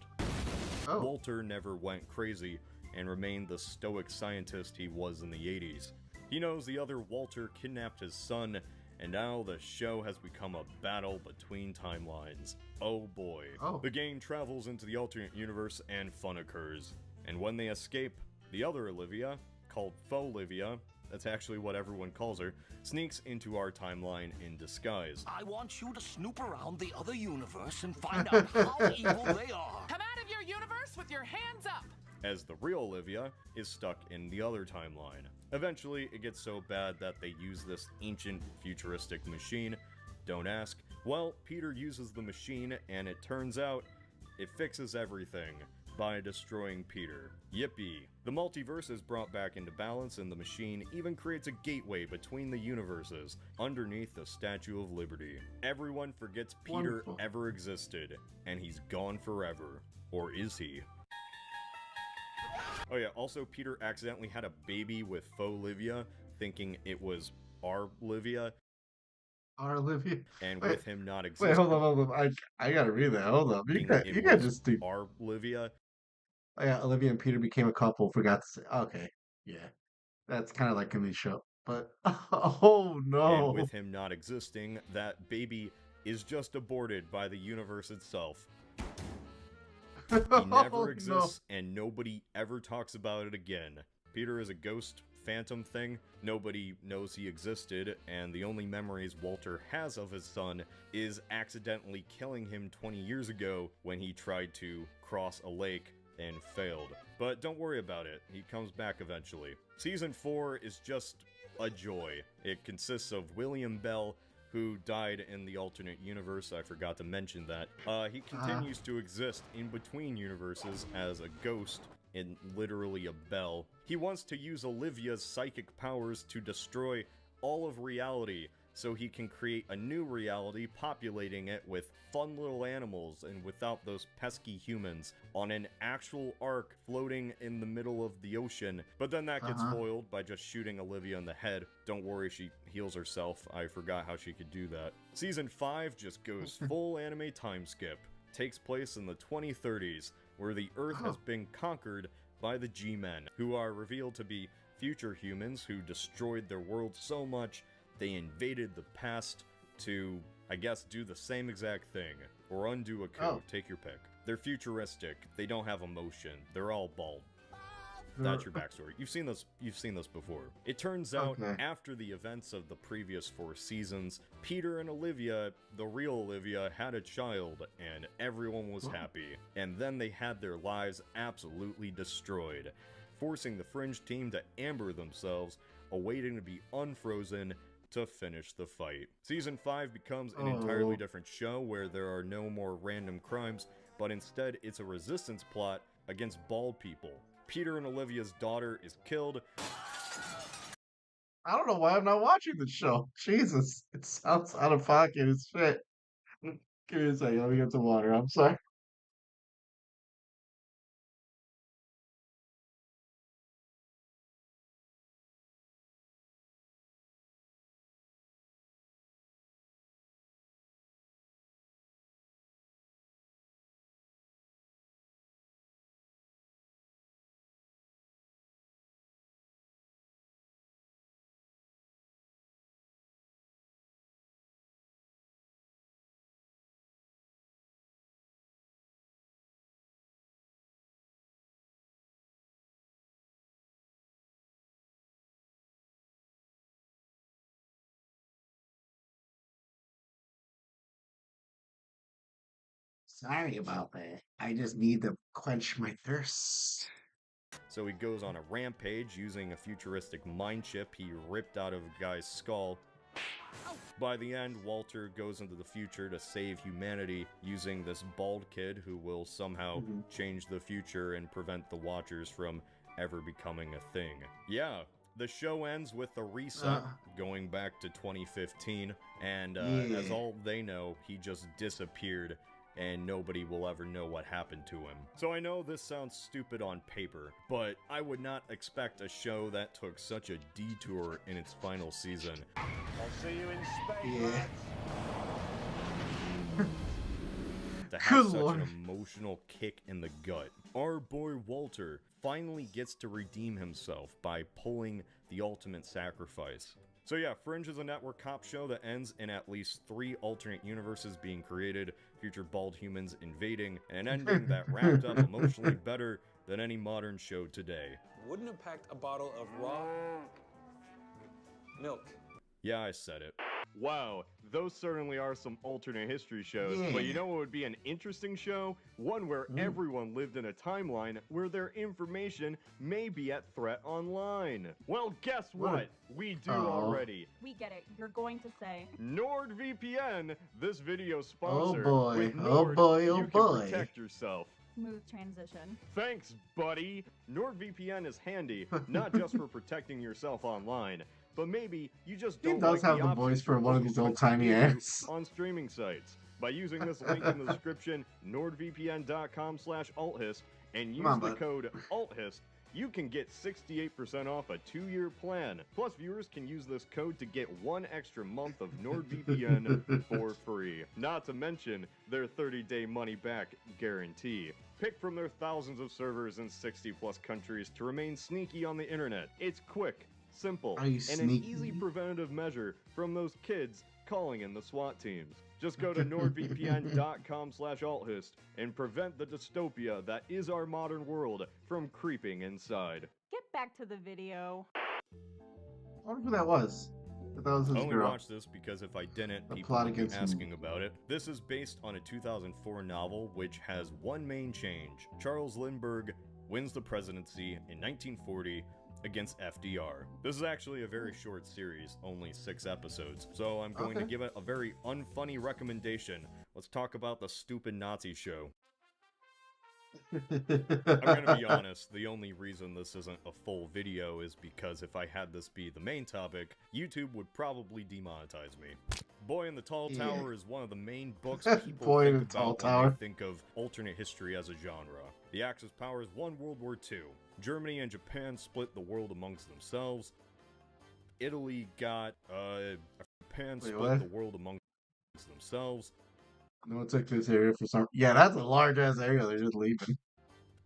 Walter never went crazy and remained the stoic scientist he was in the 80s. He knows the other Walter kidnapped his son, and now the show has become a battle between timelines. Oh boy. The gang travels into the alternate universe and fun occurs. And when they escape, the other Olivia, called Faux Olivia, that's actually what everyone calls her, sneaks into our timeline in disguise. I want you to snoop around the other universe and find out how evil they are. Come out of your universe with your hands up! As the real Olivia is stuck in the other timeline. Eventually, it gets so bad that they use this ancient futuristic machine. Don't ask. Well, Peter uses the machine, and it turns out it fixes everything by destroying Peter. Yippee. The multiverse is brought back into balance, and the machine even creates a gateway between the universes underneath the Statue of Liberty. Everyone forgets Peter ever existed, and he's gone forever. Or is he? Oh yeah, also Peter accidentally had a baby with faux Livia, thinking it was our Livia. Our Olivia? And wait, with him not existing. Wait, hold on. I gotta read that. Hold on. You can't just do... Our Livia. Oh yeah, Olivia and Peter became a couple, forgot to say. Okay, yeah. That's kind of like in the show. But, oh no. And with him not existing, that baby is just aborted by the universe itself. He never exists, and nobody ever talks about it again. Peter is a ghost phantom thing. Nobody knows he existed, and the only memories Walter has of his son is accidentally killing him 20 years ago when he tried to cross a lake and failed. But don't worry about it, he comes back eventually. Season 4 is just a joy. It consists of William Bell, who died in the alternate universe. I forgot to mention that. He continues to exist in between universes as a ghost and literally a bell. He wants to use Olivia's psychic powers to destroy all of reality so he can create a new reality populating it with fun little animals and without those pesky humans on an actual ark floating in the middle of the ocean. But then that gets foiled by just shooting Olivia in the head. Don't worry, she heals herself. I forgot how she could do that. Season 5 just goes full anime time skip. Takes place in the 2030s, where the Earth has been conquered by the G-Men, who are revealed to be future humans who destroyed their world so much they invaded the past to, I guess, do the same exact thing, or undo a coup, take your pick. They're futuristic, they don't have emotion, they're all bald. That's your backstory. You've seen this before. It turns out, after the events of the previous 4 seasons, Peter and Olivia, the real Olivia, had a child, and everyone was happy. And then they had their lives absolutely destroyed, forcing the Fringe team to amber themselves, awaiting to be unfrozen to finish the fight. Season 5 becomes an entirely different show where there are no more random crimes, but instead it's a resistance plot against bald people. Peter and Olivia's daughter is killed. I don't know why I'm not watching the show. Jesus, it sounds out of pocket as shit. Give me a second, let me get some water. I'm sorry. Sorry about that. I just need to quench my thirst. So he goes on a rampage using a futuristic mind chip he ripped out of a guy's skull. By the end, Walter goes into the future to save humanity using this bald kid who will somehow change the future and prevent the Watchers from ever becoming a thing. Yeah, the show ends with a reset, going back to 2015, and as all they know, he just disappeared, and nobody will ever know what happened to him. So I know this sounds stupid on paper, but I would not expect a show that took such a detour in its final season. I'll see you in space. To have such an emotional kick in the gut. Our boy Walter finally gets to redeem himself by pulling the ultimate sacrifice. So yeah, Fringe is a network cop show that ends in at least 3 alternate universes being created, future bald humans invading, and an ending that wrapped up emotionally better than any modern show today. Wouldn't have packed a bottle of raw... Milk. Yeah, I said it. Wow, those certainly are some alternate history shows. Yeah. But you know what would be an interesting show? One where everyone lived in a timeline where their information may be at threat online. Well, guess what? We do already. We get it. You're going to say. NordVPN, this video sponsor. Oh boy, With oh Nord, boy, oh you boy. can protect yourself. Smooth transition. Thanks, buddy. NordVPN is handy, not just for protecting yourself online, but maybe you just He don't does like have the the options voice for for one of these old timey ass. on streaming sites. By using this link in the description, nordvpn.com/althist, and use the code ALTHIST, you can get 68% off a 2-year plan. Plus, viewers can use this code to get 1 extra month of NordVPN for free. Not to mention their 30-day money-back guarantee. Pick from their thousands of servers in 60-plus countries to remain sneaky on the internet. It's quick, simple, and an easy preventative measure from those kids calling in the SWAT teams. Just go to nordvpn.com/althist and prevent the dystopia that is our modern world from creeping inside. Get back to the video. I wonder who that was. That was his Only girl. watch this because if I didn't, The people plot would be against him. asking about it. This is based on a 2004 novel which has one main change. Charles Lindbergh wins the presidency in 1940 against FDR. This is actually a very short series, only 6 episodes, so I'm going to give it a very unfunny recommendation. Let's talk about the stupid Nazi show. I'm gonna be honest, the only reason this isn't a full video is because if I had this be the main topic, YouTube would probably demonetize me. Boy in the Tall Tower is one of the main books people Boy in think the Tall about when Tower. they think of alternate history as a genre. The Axis powers won World War II. Germany and Japan split the world amongst themselves. Italy got, Japan split what? the world amongst themselves. No one took this area for some. Yeah, that's a large ass area. They're just leaving.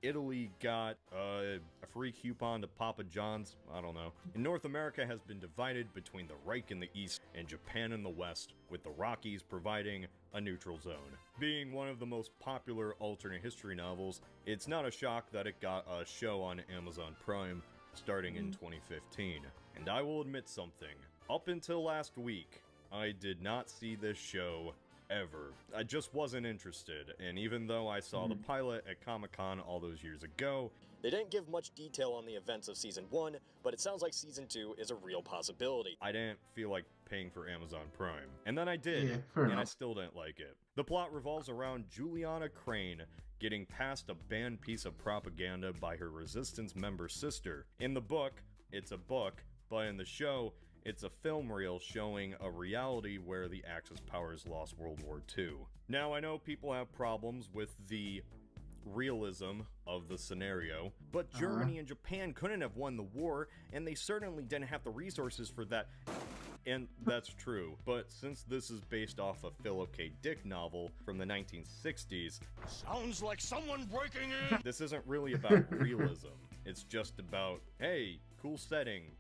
Italy got a free coupon to Papa John's, I don't know. And North America has been divided between the Reich in the east and Japan in the west, with the Rockies providing a neutral zone. Being one of the most popular alternate history novels, it's not a shock that it got a show on Amazon Prime starting in 2015. And I will admit something, up until last week, I did not see this show ever. I just wasn't interested, and even though I saw the pilot at Comic-Con all those years ago, they didn't give much detail on the events of Season 1, but it sounds like Season 2 is a real possibility. I didn't feel like paying for Amazon Prime. And then I did, Yeah, fair and I enough. still didn't like it. The plot revolves around Juliana Crane getting past a banned piece of propaganda by her resistance member sister. In the book, it's a book, but in the show, it's a film reel showing a reality where the Axis powers lost World War II. Now, I know people have problems with the realism of the scenario, but Germany and Japan couldn't have won the war, and they certainly didn't have the resources for that. And that's true, but since this is based off a Philip K. Dick novel from the 1960s, Sounds like someone breaking in. this isn't really about realism. It's just about, hey, cool setting,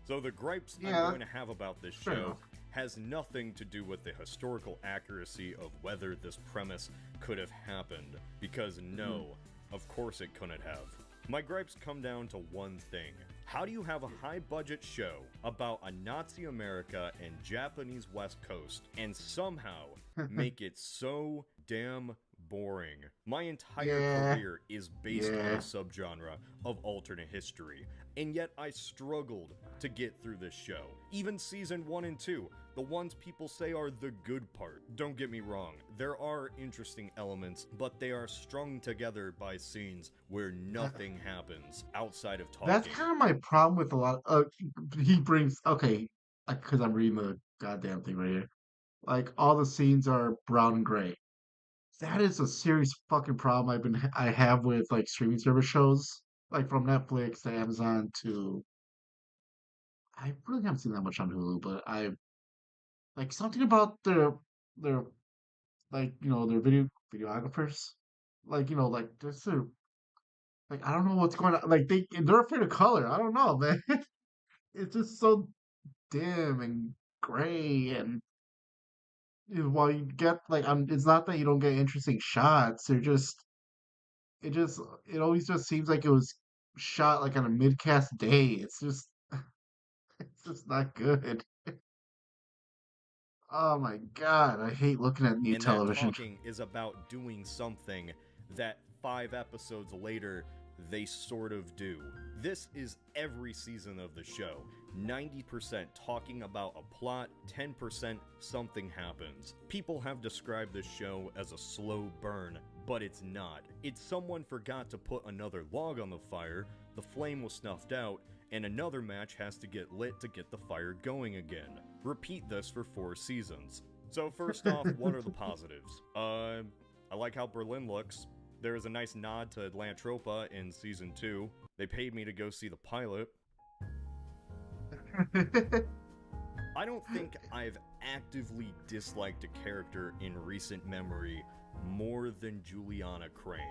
So the gripes I'm going to have about this fair show enough. has nothing to do with the historical accuracy of whether this premise could have happened, because no, of course it couldn't have. My gripes come down to one thing. How do you have a high-budget show about a Nazi America and Japanese West Coast and somehow make it so damn boring? My entire career is based on a subgenre of alternate history, and yet I struggled to get through this show. Even season 1 and 2, the ones people say are the good part. Don't get me wrong, there are interesting elements, but they are strung together by scenes where nothing happens outside of talking. That's kind of my problem with a lot. He brings because I'm reading the goddamn thing right here. Like all the scenes are brown and gray. That is a serious fucking problem I have with like streaming service shows, like from Netflix to Amazon to. I really haven't seen that much on Hulu, but I like something about their like their videographers, like like this like I don't know what's going on. Like they're afraid of color. I don't know, man. It's just so dim and gray and. While you get like it's not that you don't get interesting shots. It always just seems like it was shot like on a mid-cast day. It's just It's just not good. Oh my god, I hate looking at new And television. that talking is about doing something that 5 episodes later they sort of do. This is every season of the show. 90% talking about a plot, 10% something happens. People have described this show as a slow burn, but it's not. It's someone forgot to put another log on the fire, the flame was snuffed out, and another match has to get lit to get the fire going again. Repeat this for 4 seasons. So first off, what are the positives? I like how Berlin looks. There is a nice nod to Atlantropa in Season 2. They paid me to go see the pilot. I don't think I've actively disliked a character in recent memory more than Juliana Crane,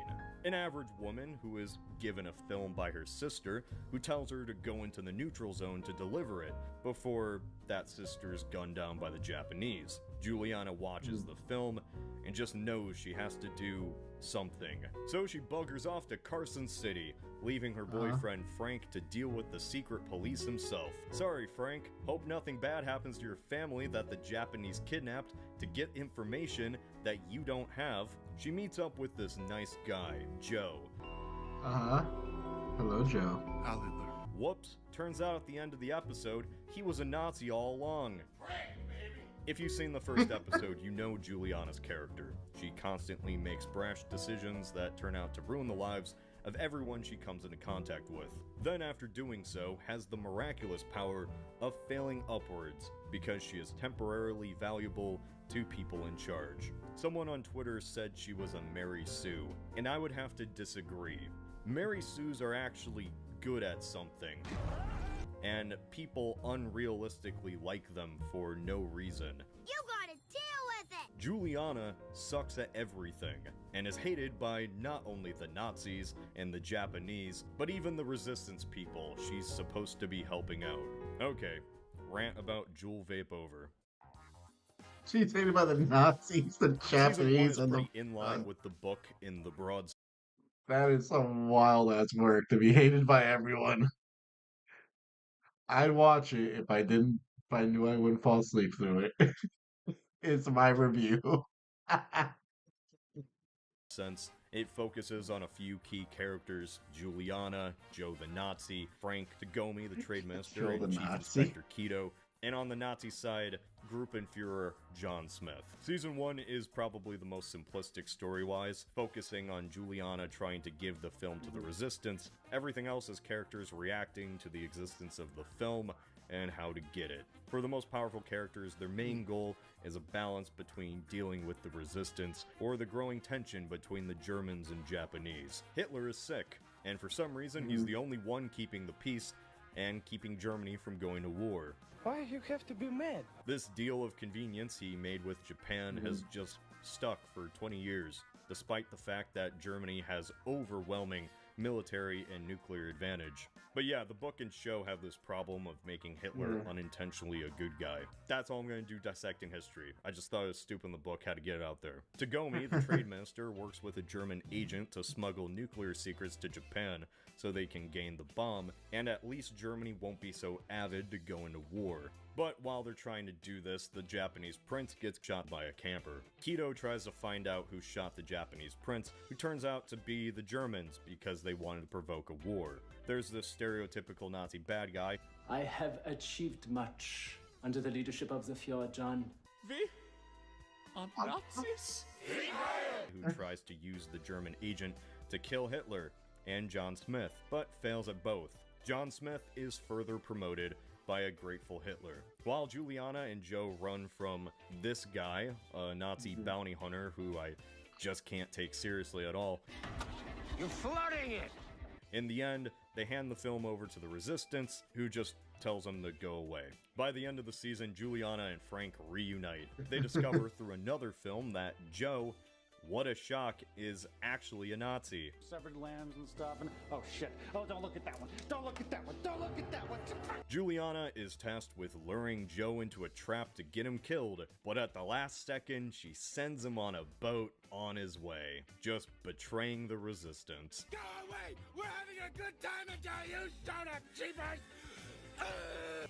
an average woman who is given a film by her sister who tells her to go into the neutral zone to deliver it before that sister's gunned down by the Japanese. Juliana watches the film and just knows she has to do something. So she buggers off to Carson City, leaving her boyfriend Frank to deal with the secret police himself. Sorry, Frank. Hope nothing bad happens to your family that the Japanese kidnapped to get information that you don't have. She meets up with this nice guy, Joe. Hello, Joe. Whoops. Turns out at the end of the episode, he was a Nazi all along. If you've seen the first episode, you know Juliana's character. She constantly makes brash decisions that turn out to ruin the lives of everyone she comes into contact with. Then after doing so, has the miraculous power of failing upwards because she is temporarily valuable to people in charge. Someone on Twitter said she was a Mary Sue, and I would have to disagree. Mary Sues are actually good at something, and people unrealistically like them for no reason. You gotta deal with it! Juliana sucks at everything, and is hated by not only the Nazis and the Japanese, but even the resistance people she's supposed to be helping out. Okay, rant about Jewel Vape over. She's hated by the Nazis, the Japanese, and the... pretty in line with the book in the broad... That is some wild-ass work to be hated by everyone. I'd watch it if I knew I wouldn't fall asleep through it. It's my review. Since it focuses on a few key characters: Juliana, Joe the Nazi, Frank Tagomi, the trade minister, and Chief Inspector Keto, and on the Nazi side, Gruppenführer John Smith. Season 1 is probably the most simplistic story-wise, focusing on Juliana trying to give the film to the resistance. Everything else is characters reacting to the existence of the film and how to get it. For the most powerful characters, their main goal is a balance between dealing with the resistance or the growing tension between the Germans and Japanese. Hitler is sick, and for some reason he's the only one keeping the peace and keeping Germany from going to war. Why you have to be mad? This deal of convenience he made with Japan has just stuck for 20 years, despite the fact that Germany has overwhelming military and nuclear advantage. But yeah, the book and show have this problem of making Hitler unintentionally a good guy. That's all I'm going to do dissecting history. I just thought it was stupid in the book how to get it out there. Tagomi, the trade minister, works with a German agent to smuggle nuclear secrets to Japan so they can gain the bomb, and at least Germany won't be so avid to go into war. But while they're trying to do this, the Japanese prince gets shot by a camper. Keto tries to find out who shot the Japanese prince, who turns out to be the Germans because they wanted to provoke a war. There's this stereotypical Nazi bad guy. I have achieved much under the leadership of the Fuhrer, John. We are Nazis? Who tries to use the German agent to kill Hitler and John Smith, but fails at both. John Smith is further promoted by a grateful Hitler. While Juliana and Joe run from this guy, a Nazi bounty hunter who I just can't take seriously at all. You're flooding it! In the end, they hand the film over to the resistance, who just tells them to go away. By the end of the season, Juliana and Frank reunite. They discover through another film that Joe, what a shock, is actually a Nazi. Severed lambs and stuff, and oh shit. Oh, don't look at that one. Don't look at that one. Don't look at that one. Juliana is tasked with luring Joe into a trap to get him killed, but at the last second, she sends him on a boat on his way, just betraying the resistance. Go away! We're having a good time until you showed up, cheapers!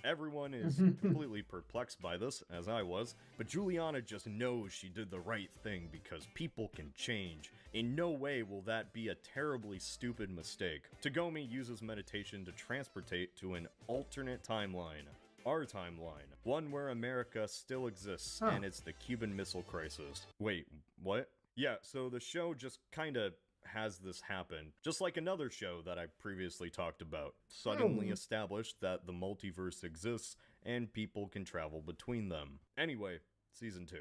Everyone is completely perplexed by this, as I was, but Juliana just knows she did the right thing because people can change. In no way will that be a terribly stupid mistake. Tagomi uses meditation to transportate to an alternate timeline. Our timeline. One where America still exists, and it's the Cuban Missile Crisis. Wait, what? Yeah, so the show just kinda has this happen, just like another show that I previously talked about. Suddenly established that the multiverse exists and people can travel between them. Anyway, season 2.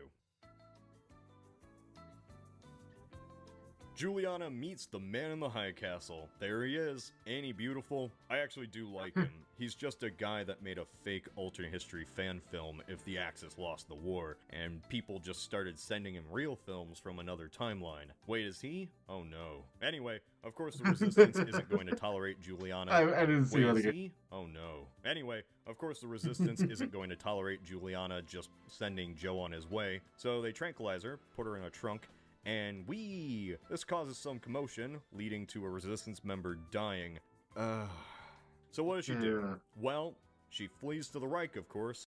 Juliana meets the man in the high castle. There he is. Ain't he beautiful? I actually do like him. He's just a guy that made a fake alternate history fan film if the Axis lost the war, and people just started sending him real films from another timeline. Wait, is he? Oh no. Anyway, of course the Resistance isn't going to tolerate Juliana. I didn't see that again. He? Oh no. Anyway, of course the Resistance isn't going to tolerate Juliana just sending Joe on his way, so they tranquilize her, put her in a trunk, and this causes some commotion, leading to a Resistance member dying. So what does she do? Well, she flees to the Reich, of course,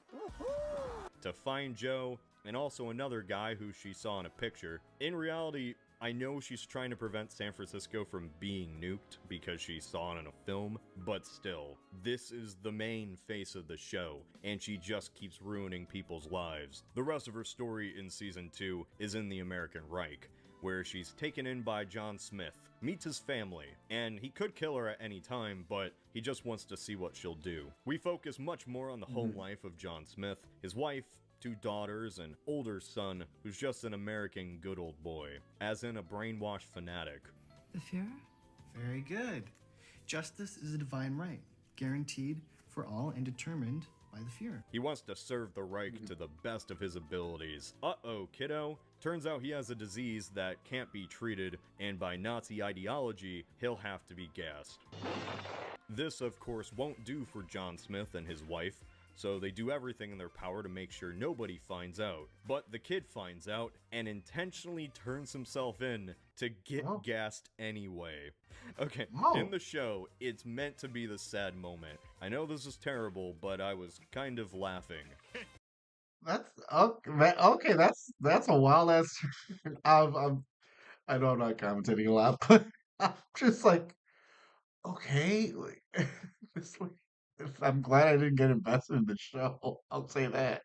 to find Joe, and also another guy who she saw in a picture. In reality, I know she's trying to prevent San Francisco from being nuked because she saw it in a film, but still, this is the main face of the show, and she just keeps ruining people's lives. The rest of her story in Season 2 is in the American Reich, where she's taken in by John Smith, meets his family, and he could kill her at any time, but he just wants to see what she'll do. We focus much more on the home life of John Smith, his wife, 2 daughters, and older son, who's just an American good old boy, as in a brainwashed fanatic. The Fuhrer? Very good. Justice is a divine right, guaranteed for all and determined by the Fuhrer. He wants to serve the Reich to the best of his abilities. Uh-oh, kiddo. Turns out he has a disease that can't be treated, and by Nazi ideology, he'll have to be gassed. This, of course, won't do for John Smith and his wife, so they do everything in their power to make sure nobody finds out. But the kid finds out and intentionally turns himself in to get gassed anyway. Okay, in the show, it's meant to be the sad moment. I know this is terrible, but I was kind of laughing. That's okay. That's a wild ass. I know I'm not commentating a lot, but I'm just like, okay, it's like, I'm glad I didn't get invested in the show. I'll say that.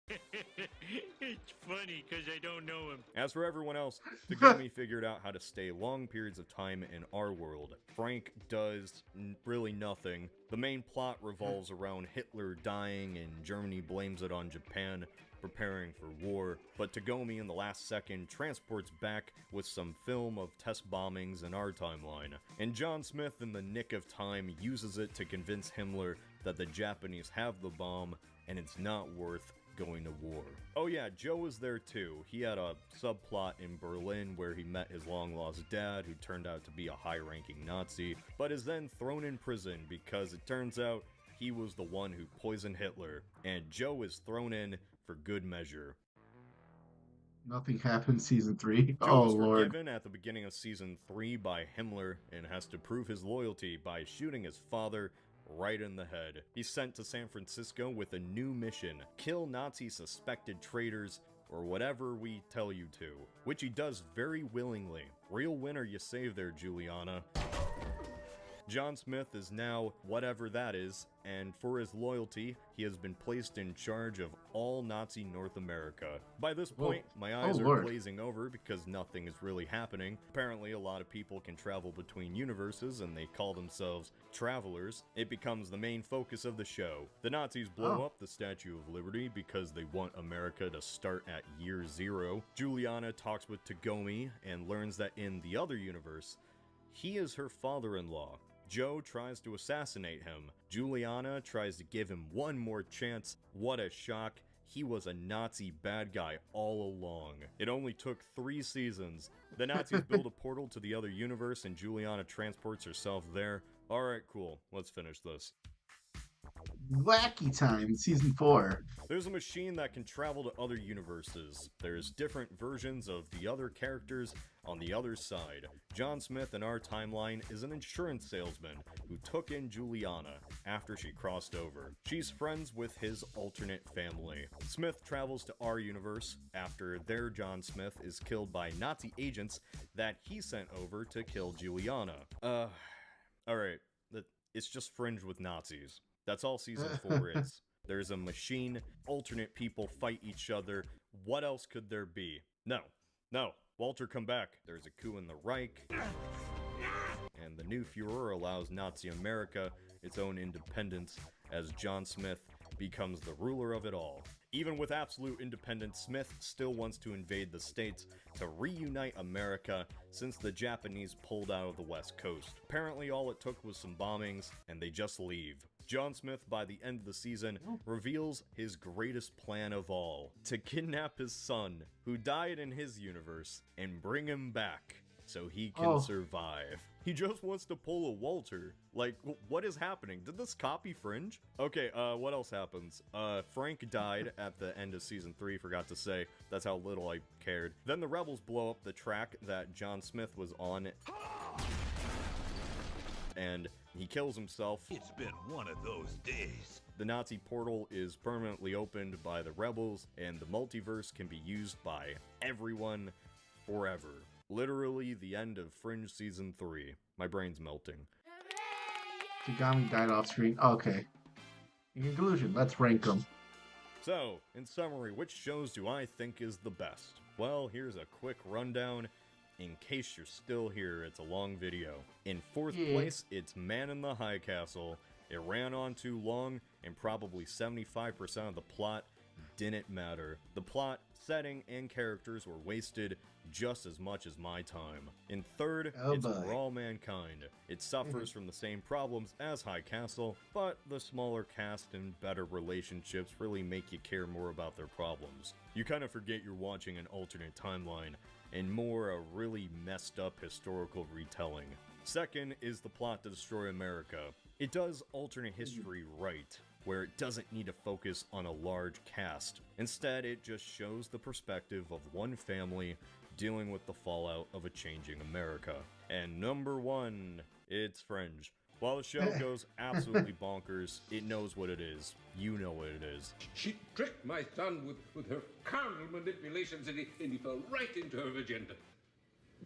It's funny because I don't know him. As for everyone else, Tagomi figured out how to stay long periods of time in our world. Frank does really nothing. The main plot revolves around Hitler dying and Germany blames it on Japan, preparing for war, but Tagomi in the last second transports back with some film of test bombings in our timeline. And John Smith in the nick of time uses it to convince Himmler that the Japanese have the bomb and it's not worth going to war. Oh yeah, Joe was there too. He had a subplot in Berlin where he met his long-lost dad, who turned out to be a high-ranking Nazi, but is then thrown in prison because it turns out he was the one who poisoned Hitler, and Joe is thrown in for good measure. Nothing happened season 3. Joe Oh was lord. forgiven at the beginning of season 3 by Himmler and has to prove his loyalty by shooting his father right in the head. He's sent to San Francisco with a new mission: kill Nazi suspected traitors, or whatever we tell you to, which he does very willingly. Real winner you save there, Juliana. John Smith is now whatever that is, and for his loyalty, he has been placed in charge of all Nazi North America. By this point, my eyes are glazing over because nothing is really happening. Apparently, a lot of people can travel between universes, and they call themselves travelers. It becomes the main focus of the show. The Nazis blow up the Statue of Liberty because they want America to start at year 0. Juliana talks with Tagomi and learns that in the other universe, he is her father-in-law. Joe tries to assassinate him. Juliana tries to give him one more chance. What a shock. He was a Nazi bad guy all along. It only took 3 seasons. The Nazis build a portal to the other universe and Juliana transports herself there. Alright, cool. Let's finish this. Wacky Time, Season 4. There's a machine that can travel to other universes. There's different versions of the other characters on the other side. John Smith in our timeline is an insurance salesman who took in Juliana after she crossed over. She's friends with his alternate family. Smith travels to our universe after their John Smith is killed by Nazi agents that he sent over to kill Juliana. Alright, it's just Fringe with Nazis. That's all Season 4 is. There's a machine, alternate people fight each other. What else could there be? No. Walter, come back. There's a coup in the Reich. And the new Fuhrer allows Nazi America its own independence as John Smith becomes the ruler of it all. Even with absolute independence, Smith still wants to invade the States to reunite America since the Japanese pulled out of the West Coast. Apparently all it took was some bombings, and they just leave. John Smith, by the end of the season, reveals his greatest plan of all, to kidnap his son, who died in his universe, and bring him back so he can survive. He just wants to pull a Walter. Like, what is happening? Did this copy Fringe? Okay, what else happens? Frank died at the end of Season 3, forgot to say. That's how little I cared. Then the rebels blow up the track that John Smith was on, and he kills himself. It's been one of those days. The Nazi portal is permanently opened by the rebels, and the multiverse can be used by everyone forever. Literally the end of Fringe Season 3. My brain's melting. Kigami died off screen. Okay. In conclusion, let's rank them. So, in summary, which shows do I think is the best? Well, here's a quick rundown. In case you're still here, it's a long video. In fourth place, it's Man in the High Castle. It ran on too long, and probably 75% of the plot didn't matter. The plot, setting, and characters were wasted just as much as my time. In third, it's For All Mankind. It suffers from the same problems as High Castle, but the smaller cast and better relationships really make you care more about their problems. You kind of forget you're watching an alternate timeline, and more a really messed up historical retelling. Second is the plot to destroy America. It does alternate history right, where it doesn't need to focus on a large cast. Instead, it just shows the perspective of one family dealing with the fallout of a changing America. And number one, it's Fringe. While the show goes absolutely bonkers, it knows what it is. You know what it is. She tricked my son with her carnal manipulations, and he fell right into her agenda.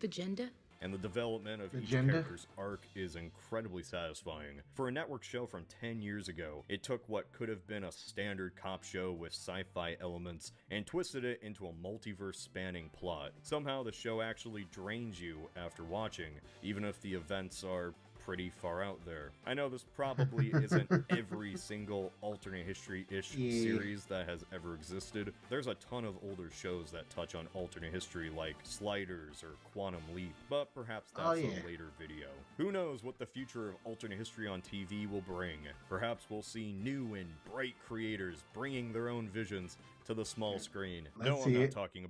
Agenda? And the development of each character's arc is incredibly satisfying. For a network show from 10 years ago, it took what could have been a standard cop show with sci-fi elements and twisted it into a multiverse-spanning plot. Somehow the show actually drains you after watching, even if the events are pretty far out there. I know this probably isn't every single alternate history-ish series that has ever existed. There's a ton of older shows that touch on alternate history like Sliders or Quantum Leap, but perhaps that's a later video. Who knows what the future of alternate history on TV will bring? Perhaps we'll see new and bright creators bringing their own visions to the small screen. I'm not talking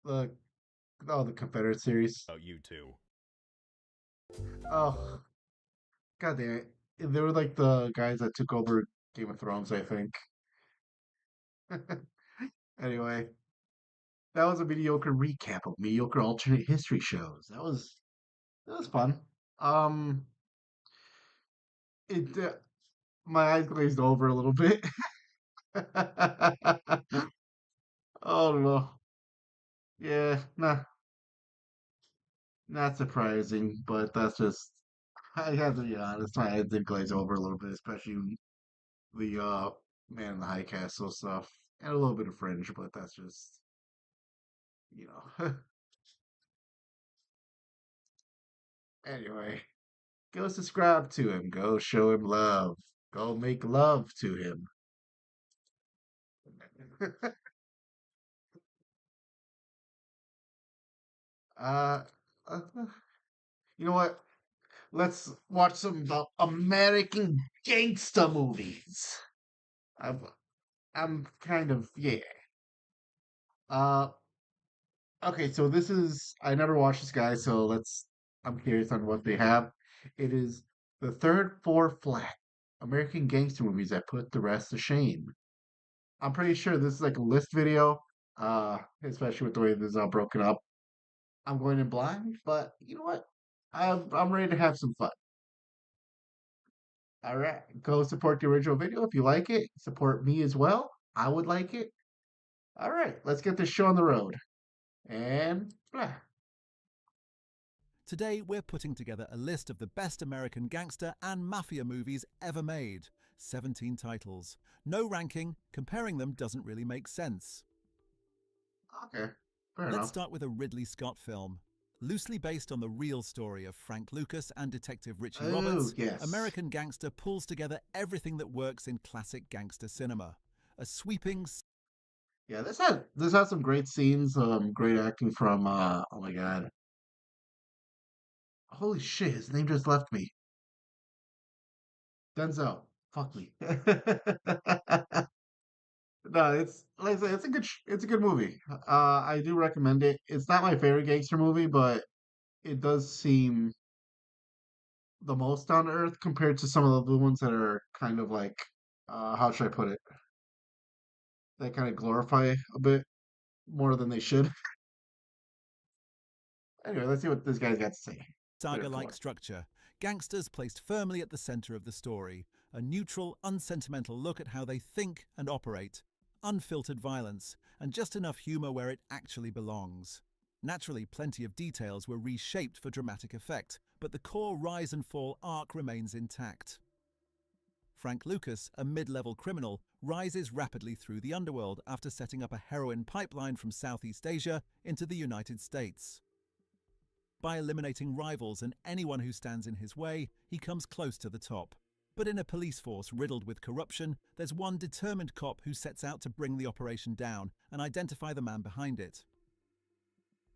about the Confederate series. Oh, you too. Oh, god damn it. They were like the guys that took over Game of Thrones, I think. Anyway, that was a mediocre recap of mediocre alternate history shows. That was fun. My eyes glazed over a little bit. Oh no. Yeah, nah. Not surprising, but that's just, I have to be honest, my head did glaze over a little bit, especially the Man in the High Castle stuff, and a little bit of Fringe, but that's just, you know. Anyway, go subscribe to him, go show him love, go make love to him. You know what? Let's watch some American gangsta movies. I'm kind of okay, so this is, I never watched this guy, so I'm curious on what they have. It is The Third Floor Flat. American gangster movies that put the rest to shame. I'm pretty sure this is like a list video, especially with the way this is all broken up. I'm going in blind, but you know what? I'm ready to have some fun. All right, go support the original video if you like it. Support me as well. I would like it. All right, let's get this show on the road. And blah. Today, we're putting together a list of the best American gangster and mafia movies ever made. 17 titles. No ranking, comparing them doesn't really make sense. Okay, Let's start with a Ridley Scott film. Loosely based on the real story of Frank Lucas and Detective Richie Roberts, yes. American Gangster pulls together everything that works in classic gangster cinema. A sweeping... Yeah, this had some great scenes, great acting from oh my god. Holy shit, his name just left me. Denzel. Fuck me. No, it's like I said, it's a good movie. I do recommend it. It's not my favorite gangster movie, but it does seem the most down to earth compared to some of the other ones that are kind of like how should I put it? They kind of glorify a bit more than they should. Anyway, let's see what this guy's got to say. Saga-like structure. Gangsters placed firmly at the center of the story. A neutral, unsentimental look at how they think and operate. Unfiltered violence, and just enough humor where it actually belongs. Naturally, plenty of details were reshaped for dramatic effect, but the core rise and fall arc remains intact. Frank Lucas, a mid-level criminal, rises rapidly through the underworld after setting up a heroin pipeline from Southeast Asia into the United States. By eliminating rivals and anyone who stands in his way, he comes close to the top. But in a police force riddled with corruption, there's one determined cop who sets out to bring the operation down and identify the man behind it.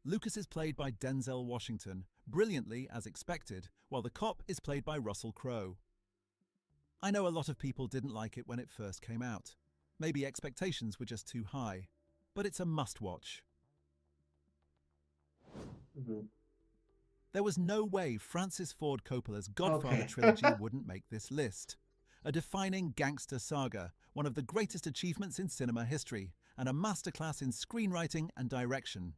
Lucas is played by Denzel Washington, brilliantly as expected, while the cop is played by Russell Crowe. I know a lot of people didn't like it when it first came out. Maybe expectations were just too high. But it's a must-watch. There was no way Francis Ford Coppola's Godfather trilogy wouldn't make this list. A defining gangster saga, one of the greatest achievements in cinema history, and a masterclass in screenwriting and direction.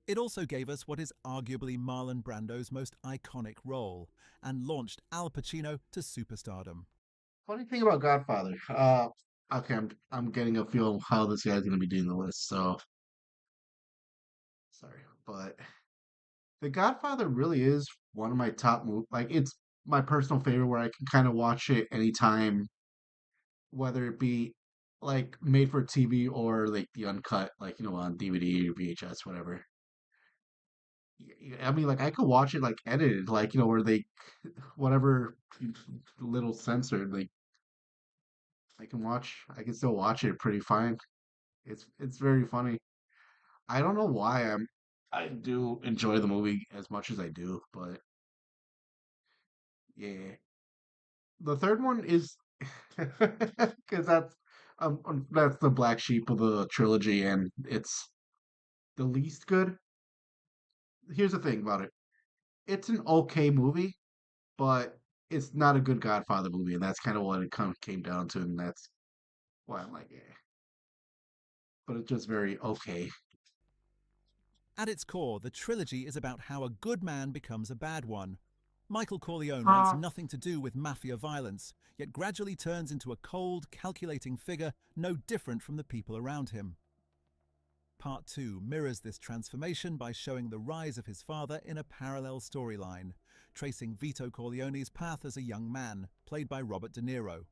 It also gave us what is arguably Marlon Brando's most iconic role, and launched Al Pacino to superstardom. Funny thing about Godfather, okay, I'm getting a feel of how this guy's gonna be doing the list, so sorry, but The Godfather really is one of my top movies. Like it's my personal favorite where I can kind of watch it anytime, whether it be like made for TV or like the uncut, like on DVD or VHS, whatever. I mean, like I could watch it like edited, like where they whatever little censored, like I can still watch it pretty fine. It's very funny. I don't know why I do enjoy the movie as much as I do, but yeah. The third one is because that's the black sheep of the trilogy, and it's the least good. Here's the thing about it: it's an okay movie, but it's not a good Godfather movie, and that's kind of what it came down to, and that's why I'm like, yeah. But it's just very okay. At its core, the trilogy is about how a good man becomes a bad one. Michael Corleone wants nothing to do with mafia violence, yet gradually turns into a cold, calculating figure no different from the people around him. Part 2 mirrors this transformation by showing the rise of his father in a parallel storyline, tracing Vito Corleone's path as a young man, played by Robert De Niro.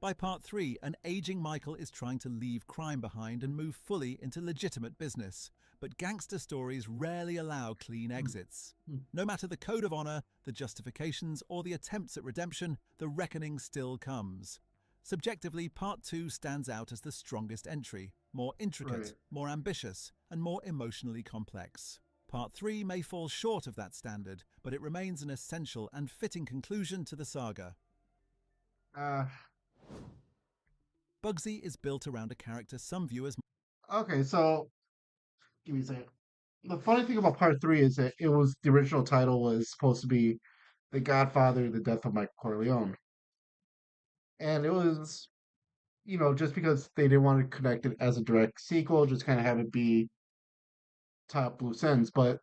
By Part 3, an aging Michael is trying to leave crime behind and move fully into legitimate business, but gangster stories rarely allow clean exits. No matter the code of honor, the justifications, or the attempts at redemption, the reckoning still comes. Subjectively, Part 2 stands out as the strongest entry, more intricate, more ambitious, and more emotionally complex. Part 3 may fall short of that standard, but it remains an essential and fitting conclusion to the saga. Bugsy is built around a character some viewers... Okay, so give me a second. The funny thing about Part 3 is that the original title was supposed to be The Godfather, The Death of Michael Corleone. And it was, just because they didn't want to connect it as a direct sequel, just kind of have it be top loose ends. But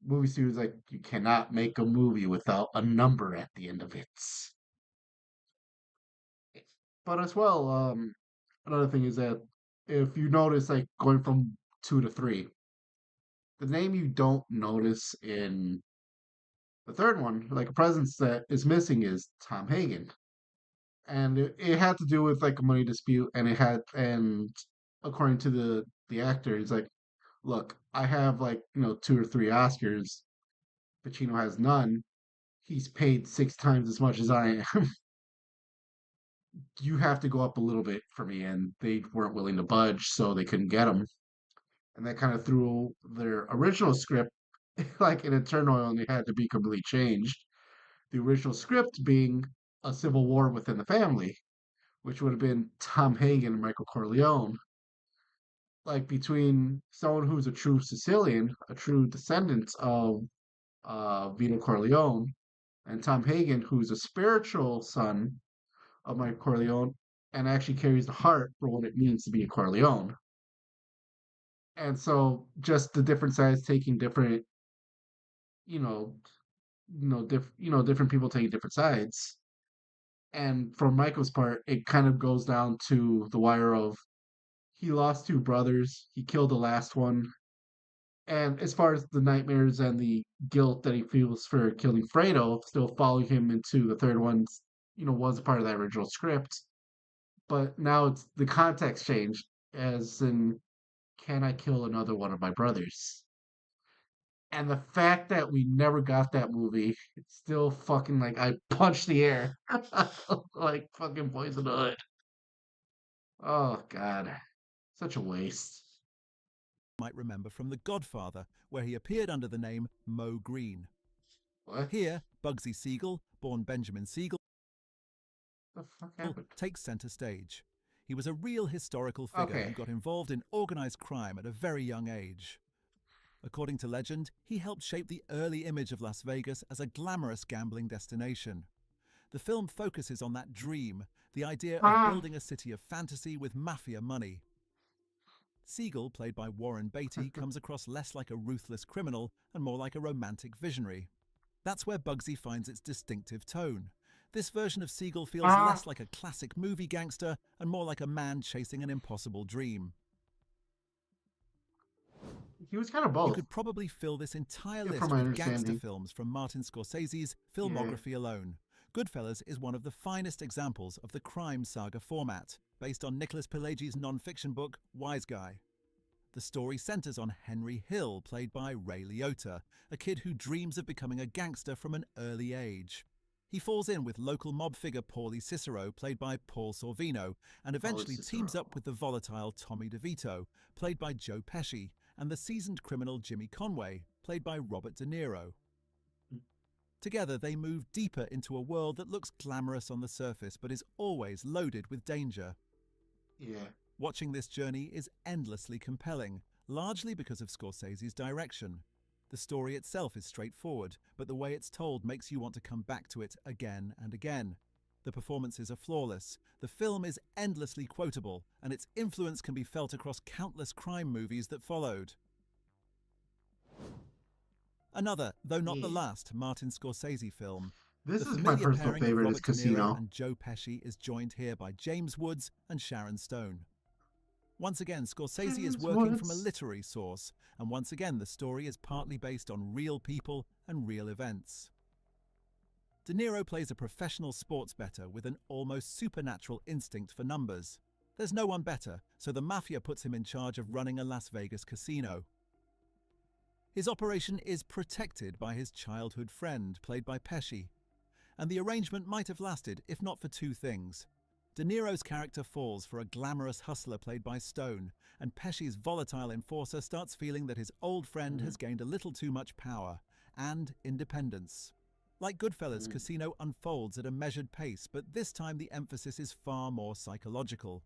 movie studios like you cannot make a movie without a number at the end of it. But as well, another thing is that if you notice, like going from two to three, the name you don't notice in the third one, like a presence that is missing, is Tom Hagen, and it had to do with like a money dispute, and according to the actor, he's like, look, I have like two or three Oscars, Pacino has none. He's paid 6 times as much as I am. You have to go up a little bit for me, and they weren't willing to budge, so they couldn't get him, and that kind of threw their original script like in a turmoil, and they had to be completely changed. The original script being a civil war within the family, which would have been Tom Hagen and Michael Corleone, like between someone who's a true Sicilian, a true descendant of Vito Corleone, and Tom Hagen, who's a spiritual son of Michael Corleone and actually carries the heart for what it means to be a Corleone. And so just the different sides taking different, you know, different people taking different sides. And for Michael's part, it kind of goes down to the wire of he lost two brothers, he killed the last one. And as far as the nightmares and the guilt that he feels for killing Fredo, still following him into the third one, was a part of that original script. But now it's the context changed, as in, can I kill another one of my brothers? And the fact that we never got that movie, it's still fucking like I punched the air. Like fucking Poison the Hood. Oh god. Such a waste. Might remember from The Godfather, where he appeared under the name Mo Green. What? Here, Bugsy Siegel, born Benjamin Siegel, the fuck happened? Takes center stage. He was a real historical figure who got involved in organized crime at a very young age. According to legend, he helped shape the early image of Las Vegas as a glamorous gambling destination. The film focuses on that dream, the idea of building a city of fantasy with mafia money. Siegel, played by Warren Beatty, comes across less like a ruthless criminal and more like a romantic visionary. That's where Bugsy finds its distinctive tone. This version of Siegel feels less like a classic movie gangster and more like a man chasing an impossible dream. He was kind of both. You could probably fill this entire list with gangster films from Martin Scorsese's filmography alone. Goodfellas is one of the finest examples of the crime saga format, based on Nicholas Pileggi's non-fiction book, Wise Guy. The story centers on Henry Hill, played by Ray Liotta, a kid who dreams of becoming a gangster from an early age. He falls in with local mob figure Paulie Cicero, played by Paul Sorvino, and eventually teams up with the volatile Tommy DeVito, played by Joe Pesci, and the seasoned criminal Jimmy Conway, played by Robert De Niro. Together, they move deeper into a world that looks glamorous on the surface, but is always loaded with danger. Yeah. Watching this journey is endlessly compelling, largely because of Scorsese's direction. The story itself is straightforward, but the way it's told makes you want to come back to it again and again. The performances are flawless, the film is endlessly quotable, and its influence can be felt across countless crime movies that followed. Another, though not the last, Martin Scorsese film. This is my personal favorite, is Casino. And Joe Pesci is joined here by James Woods and Sharon Stone. Once again, Scorsese is working from a literary source, and once again the story is partly based on real people and real events. De Niro plays a professional sports bettor with an almost supernatural instinct for numbers. There's no one better, so the mafia puts him in charge of running a Las Vegas casino. His operation is protected by his childhood friend, played by Pesci, and the arrangement might have lasted if not for two things. De Niro's character falls for a glamorous hustler played by Stone, and Pesci's volatile enforcer starts feeling that his old friend has gained a little too much power and independence. Like Goodfellas, Casino unfolds at a measured pace, but this time the emphasis is far more psychological.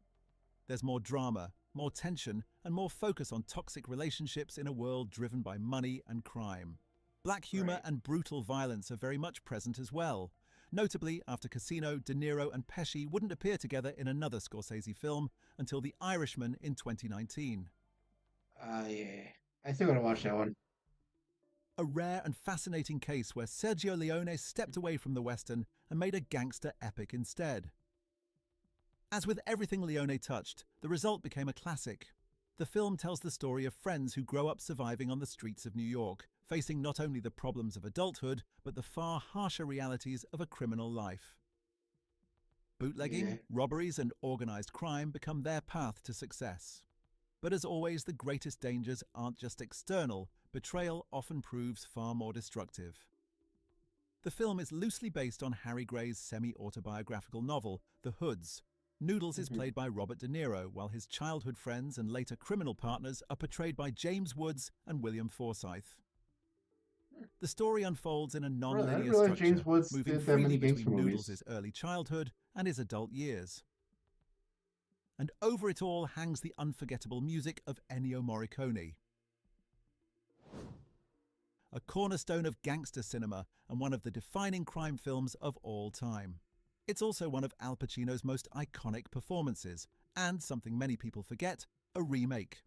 There's more drama, more tension, and more focus on toxic relationships in a world driven by money and crime. Black humor and brutal violence are very much present as well. Notably, after Casino, De Niro and Pesci wouldn't appear together in another Scorsese film until The Irishman in 2019. Yeah. I still gotta watch that one. A rare and fascinating case where Sergio Leone stepped away from the Western and made a gangster epic instead. As with everything Leone touched, the result became a classic. The film tells the story of friends who grow up surviving on the streets of New York, facing not only the problems of adulthood, but the far harsher realities of a criminal life. Bootlegging, robberies, and organized crime become their path to success. But as always, the greatest dangers aren't just external. Betrayal often proves far more destructive. The film is loosely based on Harry Gray's semi-autobiographical novel, The Hoods. Noodles is played by Robert De Niro, while his childhood friends and later criminal partners are portrayed by James Woods and William Forsythe. The story unfolds in a non-linear structure, James Woods moving did that many freely gangster between movies. Noodles' early childhood and his adult years. And over it all hangs the unforgettable music of Ennio Morricone. A cornerstone of gangster cinema and one of the defining crime films of all time. It's also one of Al Pacino's most iconic performances, and something many people forget, a remake.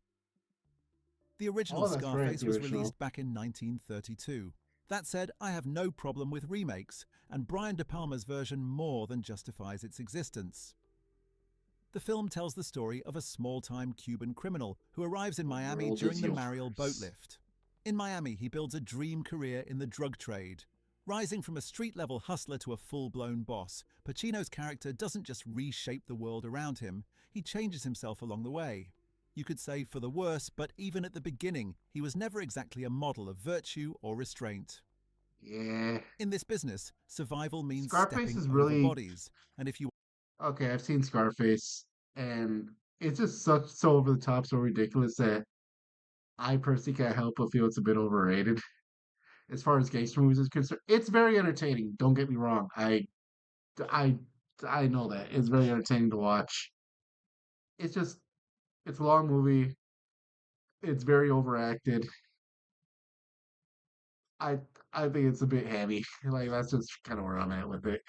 The original Scarface was released back in 1932. That said, I have no problem with remakes, and Brian De Palma's version more than justifies its existence. The film tells the story of a small-time Cuban criminal who arrives in Miami during the Mariel boat lift. In Miami, he builds a dream career in the drug trade. Rising from a street-level hustler to a full-blown boss, Pacino's character doesn't just reshape the world around him, he changes himself along the way. You could say for the worse, but even at the beginning, he was never exactly a model of virtue or restraint. Yeah. In this business, survival means Scarface stepping is over really... bodies, and if you... Okay, I've seen Scarface, and it's just so over the top, so ridiculous that I personally can't help but feel it's a bit overrated. As far as gangster movies is concerned, it's very entertaining. Don't get me wrong. I, I know that it's very entertaining to watch. It's just, it's a long movie. It's very overacted. I, I think it's a bit heavy. Like that's just kind of where I'm at with it.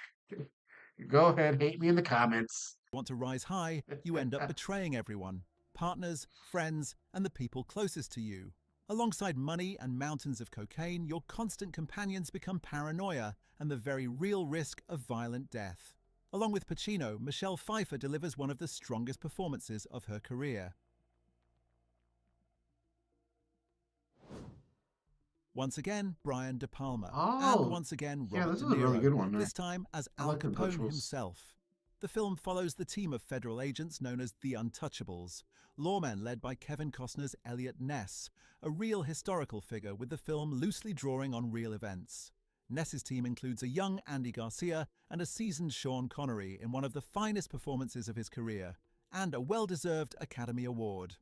Go ahead, hate me in the comments. Want to rise high, you end up betraying everyone. Partners, friends, and the people closest to you. Alongside money and mountains of cocaine, your constant companions become paranoia and the very real risk of violent death. Along with Pacino, Michelle Pfeiffer delivers one of the strongest performances of her career. Once again, Brian De Palma. And once again, Robert this De is a Niro, really good one, this time as Al Capone himself. The film follows the team of federal agents known as the Untouchables, lawmen led by Kevin Costner's Elliot Ness, a real historical figure with the film loosely drawing on real events. Ness's team includes a young Andy Garcia and a seasoned Sean Connery in one of the finest performances of his career, and a well-deserved Academy Award.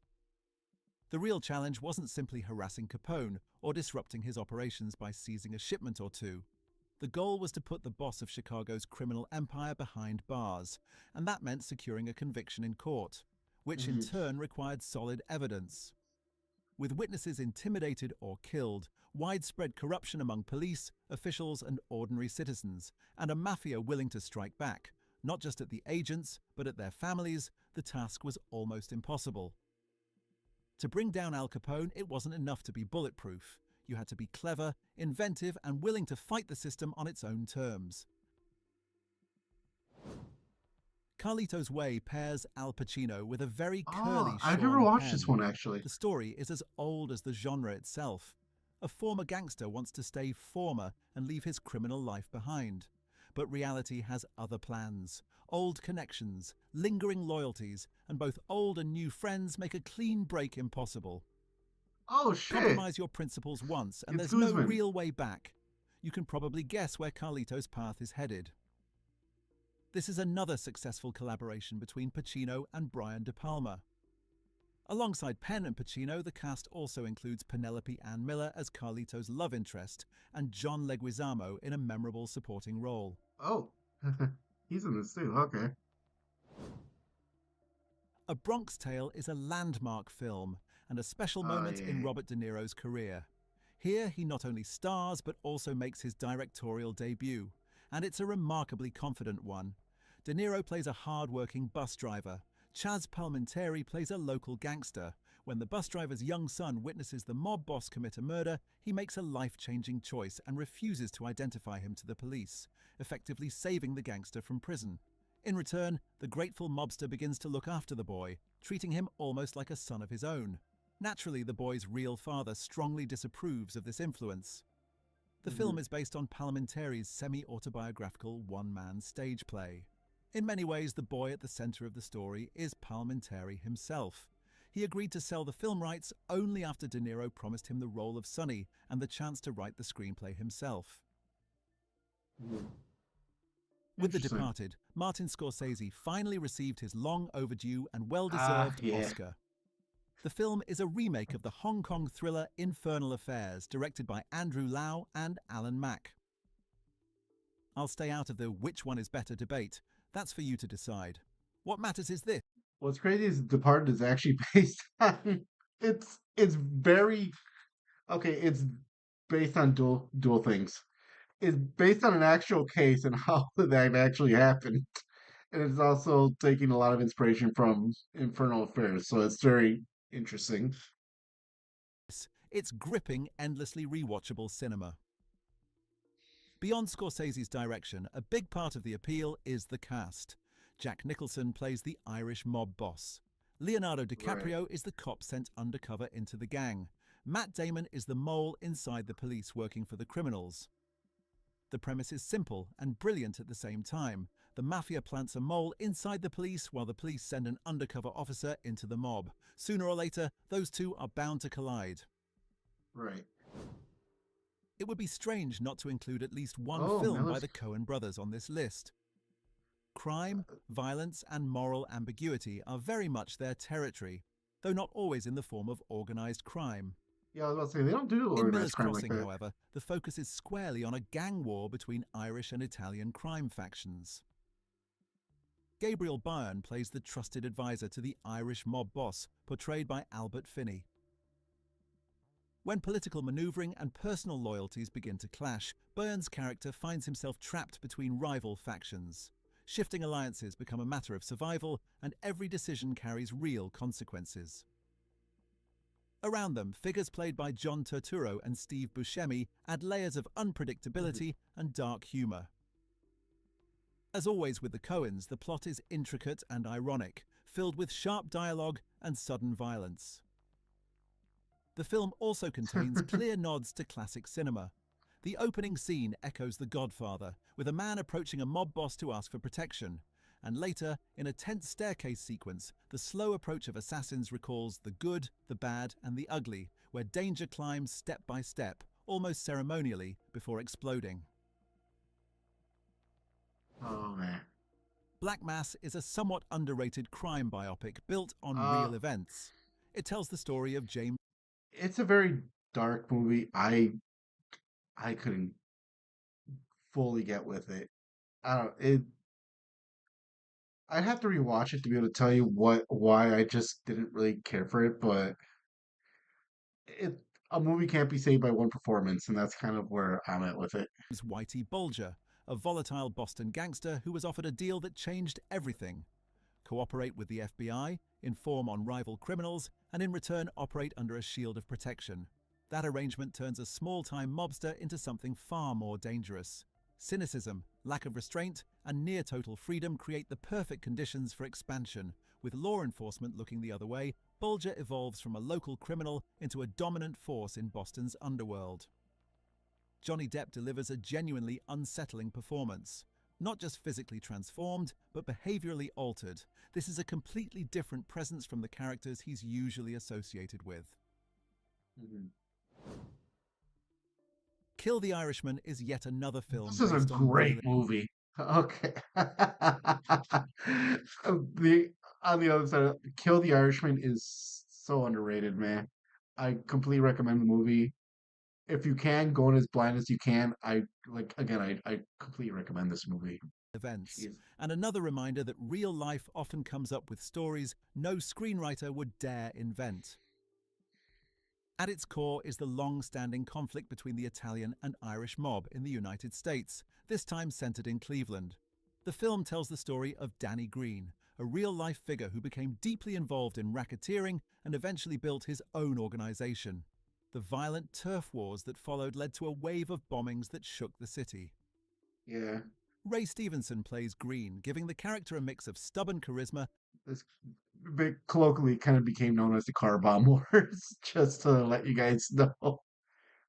The real challenge wasn't simply harassing Capone or disrupting his operations by seizing a shipment or two. The goal was to put the boss of Chicago's criminal empire behind bars, and that meant securing a conviction in court, which in turn required solid evidence. With witnesses intimidated or killed, widespread corruption among police, officials, and ordinary citizens, and a mafia willing to strike back, not just at the agents, but at their families, the task was almost impossible. To bring down Al Capone, it wasn't enough to be bulletproof. You had to be clever, inventive, and willing to fight the system on its own terms. Carlito's Way pairs Al Pacino with a very curly I've Sean never watched Penn. this one, actually. The story is as old as the genre itself. A former gangster wants to stay former and leave his criminal life behind. But reality has other plans. Old connections, lingering loyalties, and both old and new friends make a clean break impossible. Oh, shit. Compromise your principles once, and there's no real way back. You can probably guess where Carlito's path is headed. This is another successful collaboration between Pacino and Brian De Palma. Alongside Penn and Pacino, the cast also includes Penelope Ann Miller as Carlito's love interest and John Leguizamo in a memorable supporting role. Oh, he's in this too, okay. A Bronx Tale is a landmark film and a special moment in Robert De Niro's career. Here, he not only stars, but also makes his directorial debut. and it's a remarkably confident one. De Niro plays a hard-working bus driver. Chaz Palminteri plays a local gangster. When the bus driver's young son witnesses the mob boss commit a murder, he makes a life-changing choice and refuses to identify him to the police, effectively saving the gangster from prison. In return, the grateful mobster begins to look after the boy, treating him almost like a son of his own. Naturally, the boy's real father strongly disapproves of this influence. The film is based on Palminteri's semi-autobiographical one-man stage play. In many ways, the boy at the center of the story is Palminteri himself. He agreed to sell the film rights only after De Niro promised him the role of Sonny and the chance to write the screenplay himself. With The Departed, Martin Scorsese finally received his long-overdue and well-deserved Oscar. The film is a remake of the Hong Kong thriller Infernal Affairs, directed by Andrew Lau and Alan Mack. I'll stay out of the which one is better debate. That's for you to decide. What matters is this. What's crazy is Departed is actually based on it's very okay, it's based on dual things. It's based on an actual case and how that actually happened. And it's also taking a lot of inspiration from Infernal Affairs, so it's very interesting. It's gripping, endlessly rewatchable cinema. Beyond Scorsese's direction, a big part of the appeal is the cast. Jack Nicholson plays the Irish mob boss. Leonardo DiCaprio is the cop sent undercover into the gang. Matt Damon is the mole inside the police working for the criminals. The premise is simple and brilliant at the same time. The mafia plants a mole inside the police while the police send an undercover officer into the mob. Sooner or later, those two are bound to collide. Right. It would be strange not to include at least one film by the Coen brothers on this list. Crime, violence, and moral ambiguity are very much their territory, though not always in the form of organized crime. Yeah, I was about to say, they don't do In organized Miller's crime Crossing, like that. however, the focus is squarely on a gang war between Irish and Italian crime factions. Gabriel Byrne plays the trusted advisor to the Irish mob boss, portrayed by Albert Finney. When political maneuvering and personal loyalties begin to clash, Byrne's character finds himself trapped between rival factions. Shifting alliances become a matter of survival, and every decision carries real consequences. Around them, figures played by John Turturro and Steve Buscemi add layers of unpredictability and dark humor. As always with the Coens, the plot is intricate and ironic, filled with sharp dialogue and sudden violence. The film also contains clear nods to classic cinema. The opening scene echoes The Godfather, with a man approaching a mob boss to ask for protection. And later, in a tense staircase sequence, the slow approach of assassins recalls The Good, the Bad, and the Ugly, where danger climbs step by step, almost ceremonially, before exploding. Oh, man. Black Mass is a somewhat underrated crime biopic built on real events. It tells the story of James. It's a very dark movie. I couldn't fully get with it. I'd have to rewatch it to be able to tell you why I just didn't really care for it, but a movie can't be saved by one performance, and that's kind of where I'm at with it. Whitey Bulger, a volatile Boston gangster who was offered a deal that changed everything. Cooperate with the FBI, inform on rival criminals, and in return operate under a shield of protection. That arrangement turns a small-time mobster into something far more dangerous. Cynicism, lack of restraint, and near-total freedom create the perfect conditions for expansion. With law enforcement looking the other way, Bulger evolves from a local criminal into a dominant force in Boston's underworld. Johnny Depp delivers a genuinely unsettling performance. Not just physically transformed, but behaviorally altered. This is a completely different presence from the characters he's usually associated with. Kill the Irishman is yet another film. This is a great movie. Okay. On the other side, Kill the Irishman is so underrated, man. I completely recommend the movie. If you can, go in as blind as you can. I completely recommend this movie. Events. Jeez. And another reminder that real life often comes up with stories no screenwriter would dare invent. At its core is the long-standing conflict between the Italian and Irish mob in the United States, this time centered in Cleveland. The film tells the story of Danny Green, a real-life figure who became deeply involved in racketeering and eventually built his own organization. The violent turf wars that followed led to a wave of bombings that shook the city. Yeah. Ray Stevenson plays Green, giving the character a mix of stubborn charisma. This colloquially kind of became known as the car bomb wars, just to let you guys know.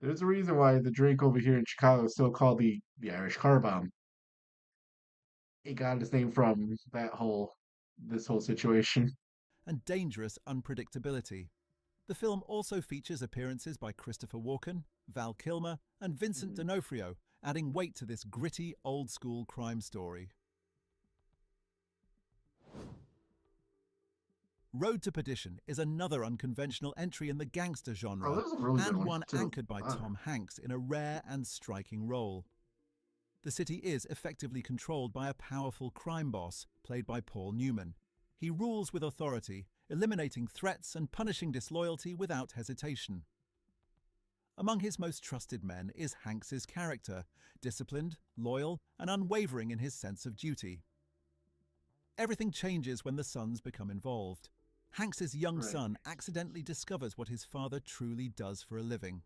There's a reason why the drink over here in Chicago is still called the Irish car bomb. It got its name from this whole situation. And dangerous unpredictability. The film also features appearances by Christopher Walken, Val Kilmer, and Vincent D'Onofrio, adding weight to this gritty, old-school crime story. Road to Perdition is another unconventional entry in the gangster genre, and one anchored by Tom Hanks in a rare and striking role. The city is effectively controlled by a powerful crime boss, played by Paul Newman. He rules with authority, eliminating threats and punishing disloyalty without hesitation. Among his most trusted men is Hanks's character, disciplined, loyal, and unwavering in his sense of duty. Everything changes when the sons become involved. Hanks's young son accidentally discovers what his father truly does for a living.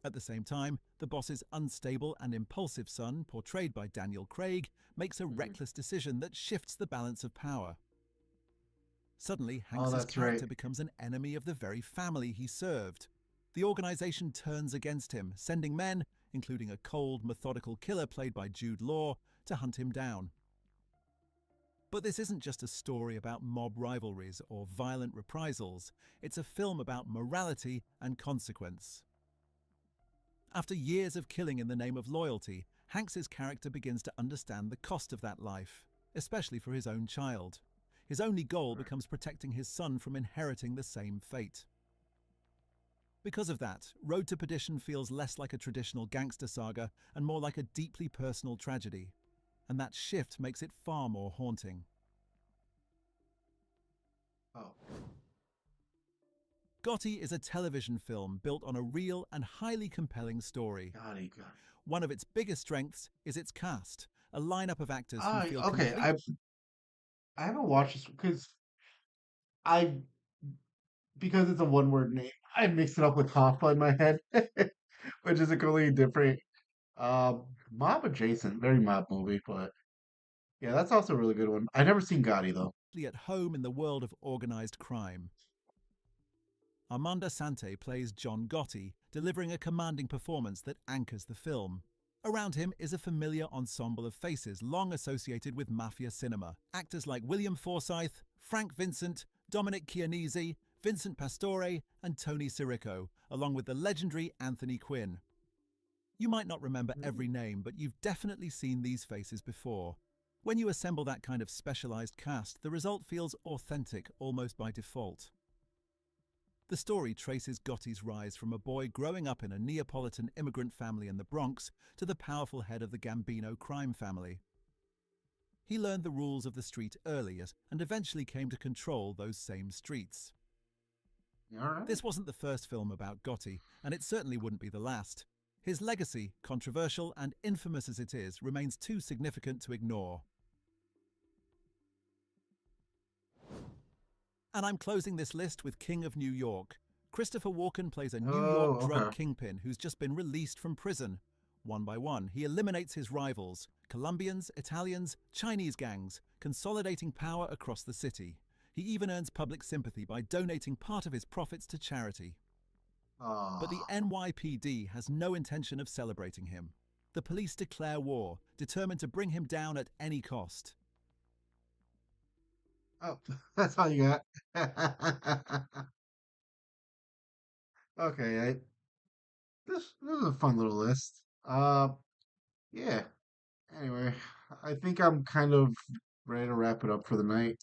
At the same time, the boss's unstable and impulsive son, portrayed by Daniel Craig, makes a reckless decision that shifts the balance of power. Suddenly, Hanks's character becomes an enemy of the very family he served. The organization turns against him, sending men, including a cold, methodical killer played by Jude Law, to hunt him down. But this isn't just a story about mob rivalries or violent reprisals. It's a film about morality and consequence. After years of killing in the name of loyalty, Hanks's character begins to understand the cost of that life, especially for his own child. His only goal becomes protecting his son from inheriting the same fate. Because of that, Road to Perdition feels less like a traditional gangster saga and more like a deeply personal tragedy. And that shift makes it far more haunting. Gotti is a television film built on a real and highly compelling story. One of its biggest strengths is its cast, a lineup of actors who feel complete. I haven't watched this because it's a one-word name, I mix it up with Hoffa in my head, which is a completely different mob adjacent, very mob movie, but yeah, that's also a really good one. I've never seen Gotti though. At home in the world of organized crime. Armando Sante plays John Gotti, delivering a commanding performance that anchors the film. Around him is a familiar ensemble of faces long associated with mafia cinema. Actors like William Forsythe, Frank Vincent, Dominic Chianese, Vincent Pastore, and Tony Sirico, along with the legendary Anthony Quinn. You might not remember every name, but you've definitely seen these faces before. When you assemble that kind of specialized cast, the result feels authentic almost by default. The story traces Gotti's rise from a boy growing up in a Neapolitan immigrant family in the Bronx to the powerful head of the Gambino crime family. He learned the rules of the street early and eventually came to control those same streets. This wasn't the first film about Gotti, and it certainly wouldn't be the last. His legacy, controversial and infamous as it is, remains too significant to ignore. And I'm closing this list with King of New York. Christopher Walken plays a New York drug kingpin who's just been released from prison. One by one, he eliminates his rivals, Colombians, Italians, Chinese gangs, consolidating power across the city. He even earns public sympathy by donating part of his profits to charity. But the NYPD has no intention of celebrating him. The police declare war, determined to bring him down at any cost. Oh, that's all you got. Okay, this is a fun little list. Yeah. Anyway, I think I'm kind of ready to wrap it up for the night.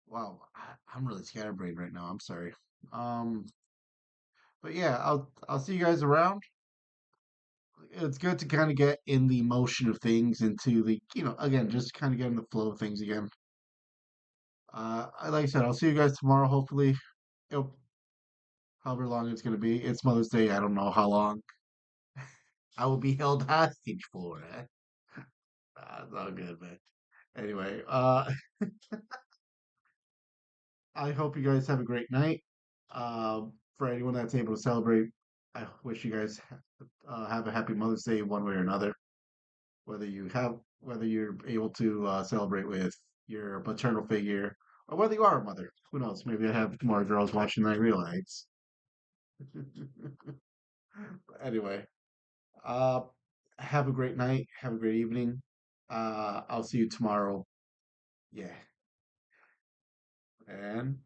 Wow, I'm really scatterbrained right now. I'm sorry. But yeah, I'll see you guys around. It's good to kind of get in the motion of things into the, again, just kind of get in the flow of things again. Like I said, I'll see you guys tomorrow. Hopefully, it'll, however long it's gonna be. It's Mother's Day. I don't know how long I will be held hostage for. It's all good, man. Anyway, I hope you guys have a great night. For anyone that's able to celebrate, I wish you guys have a happy Mother's Day one way or another. Whether you're able to celebrate with your paternal figure, or whether you are a mother. Who knows? Maybe I have more girls watching than I realize. Anyway, uh, have a great night. Have a great evening. I'll see you tomorrow. Yeah. And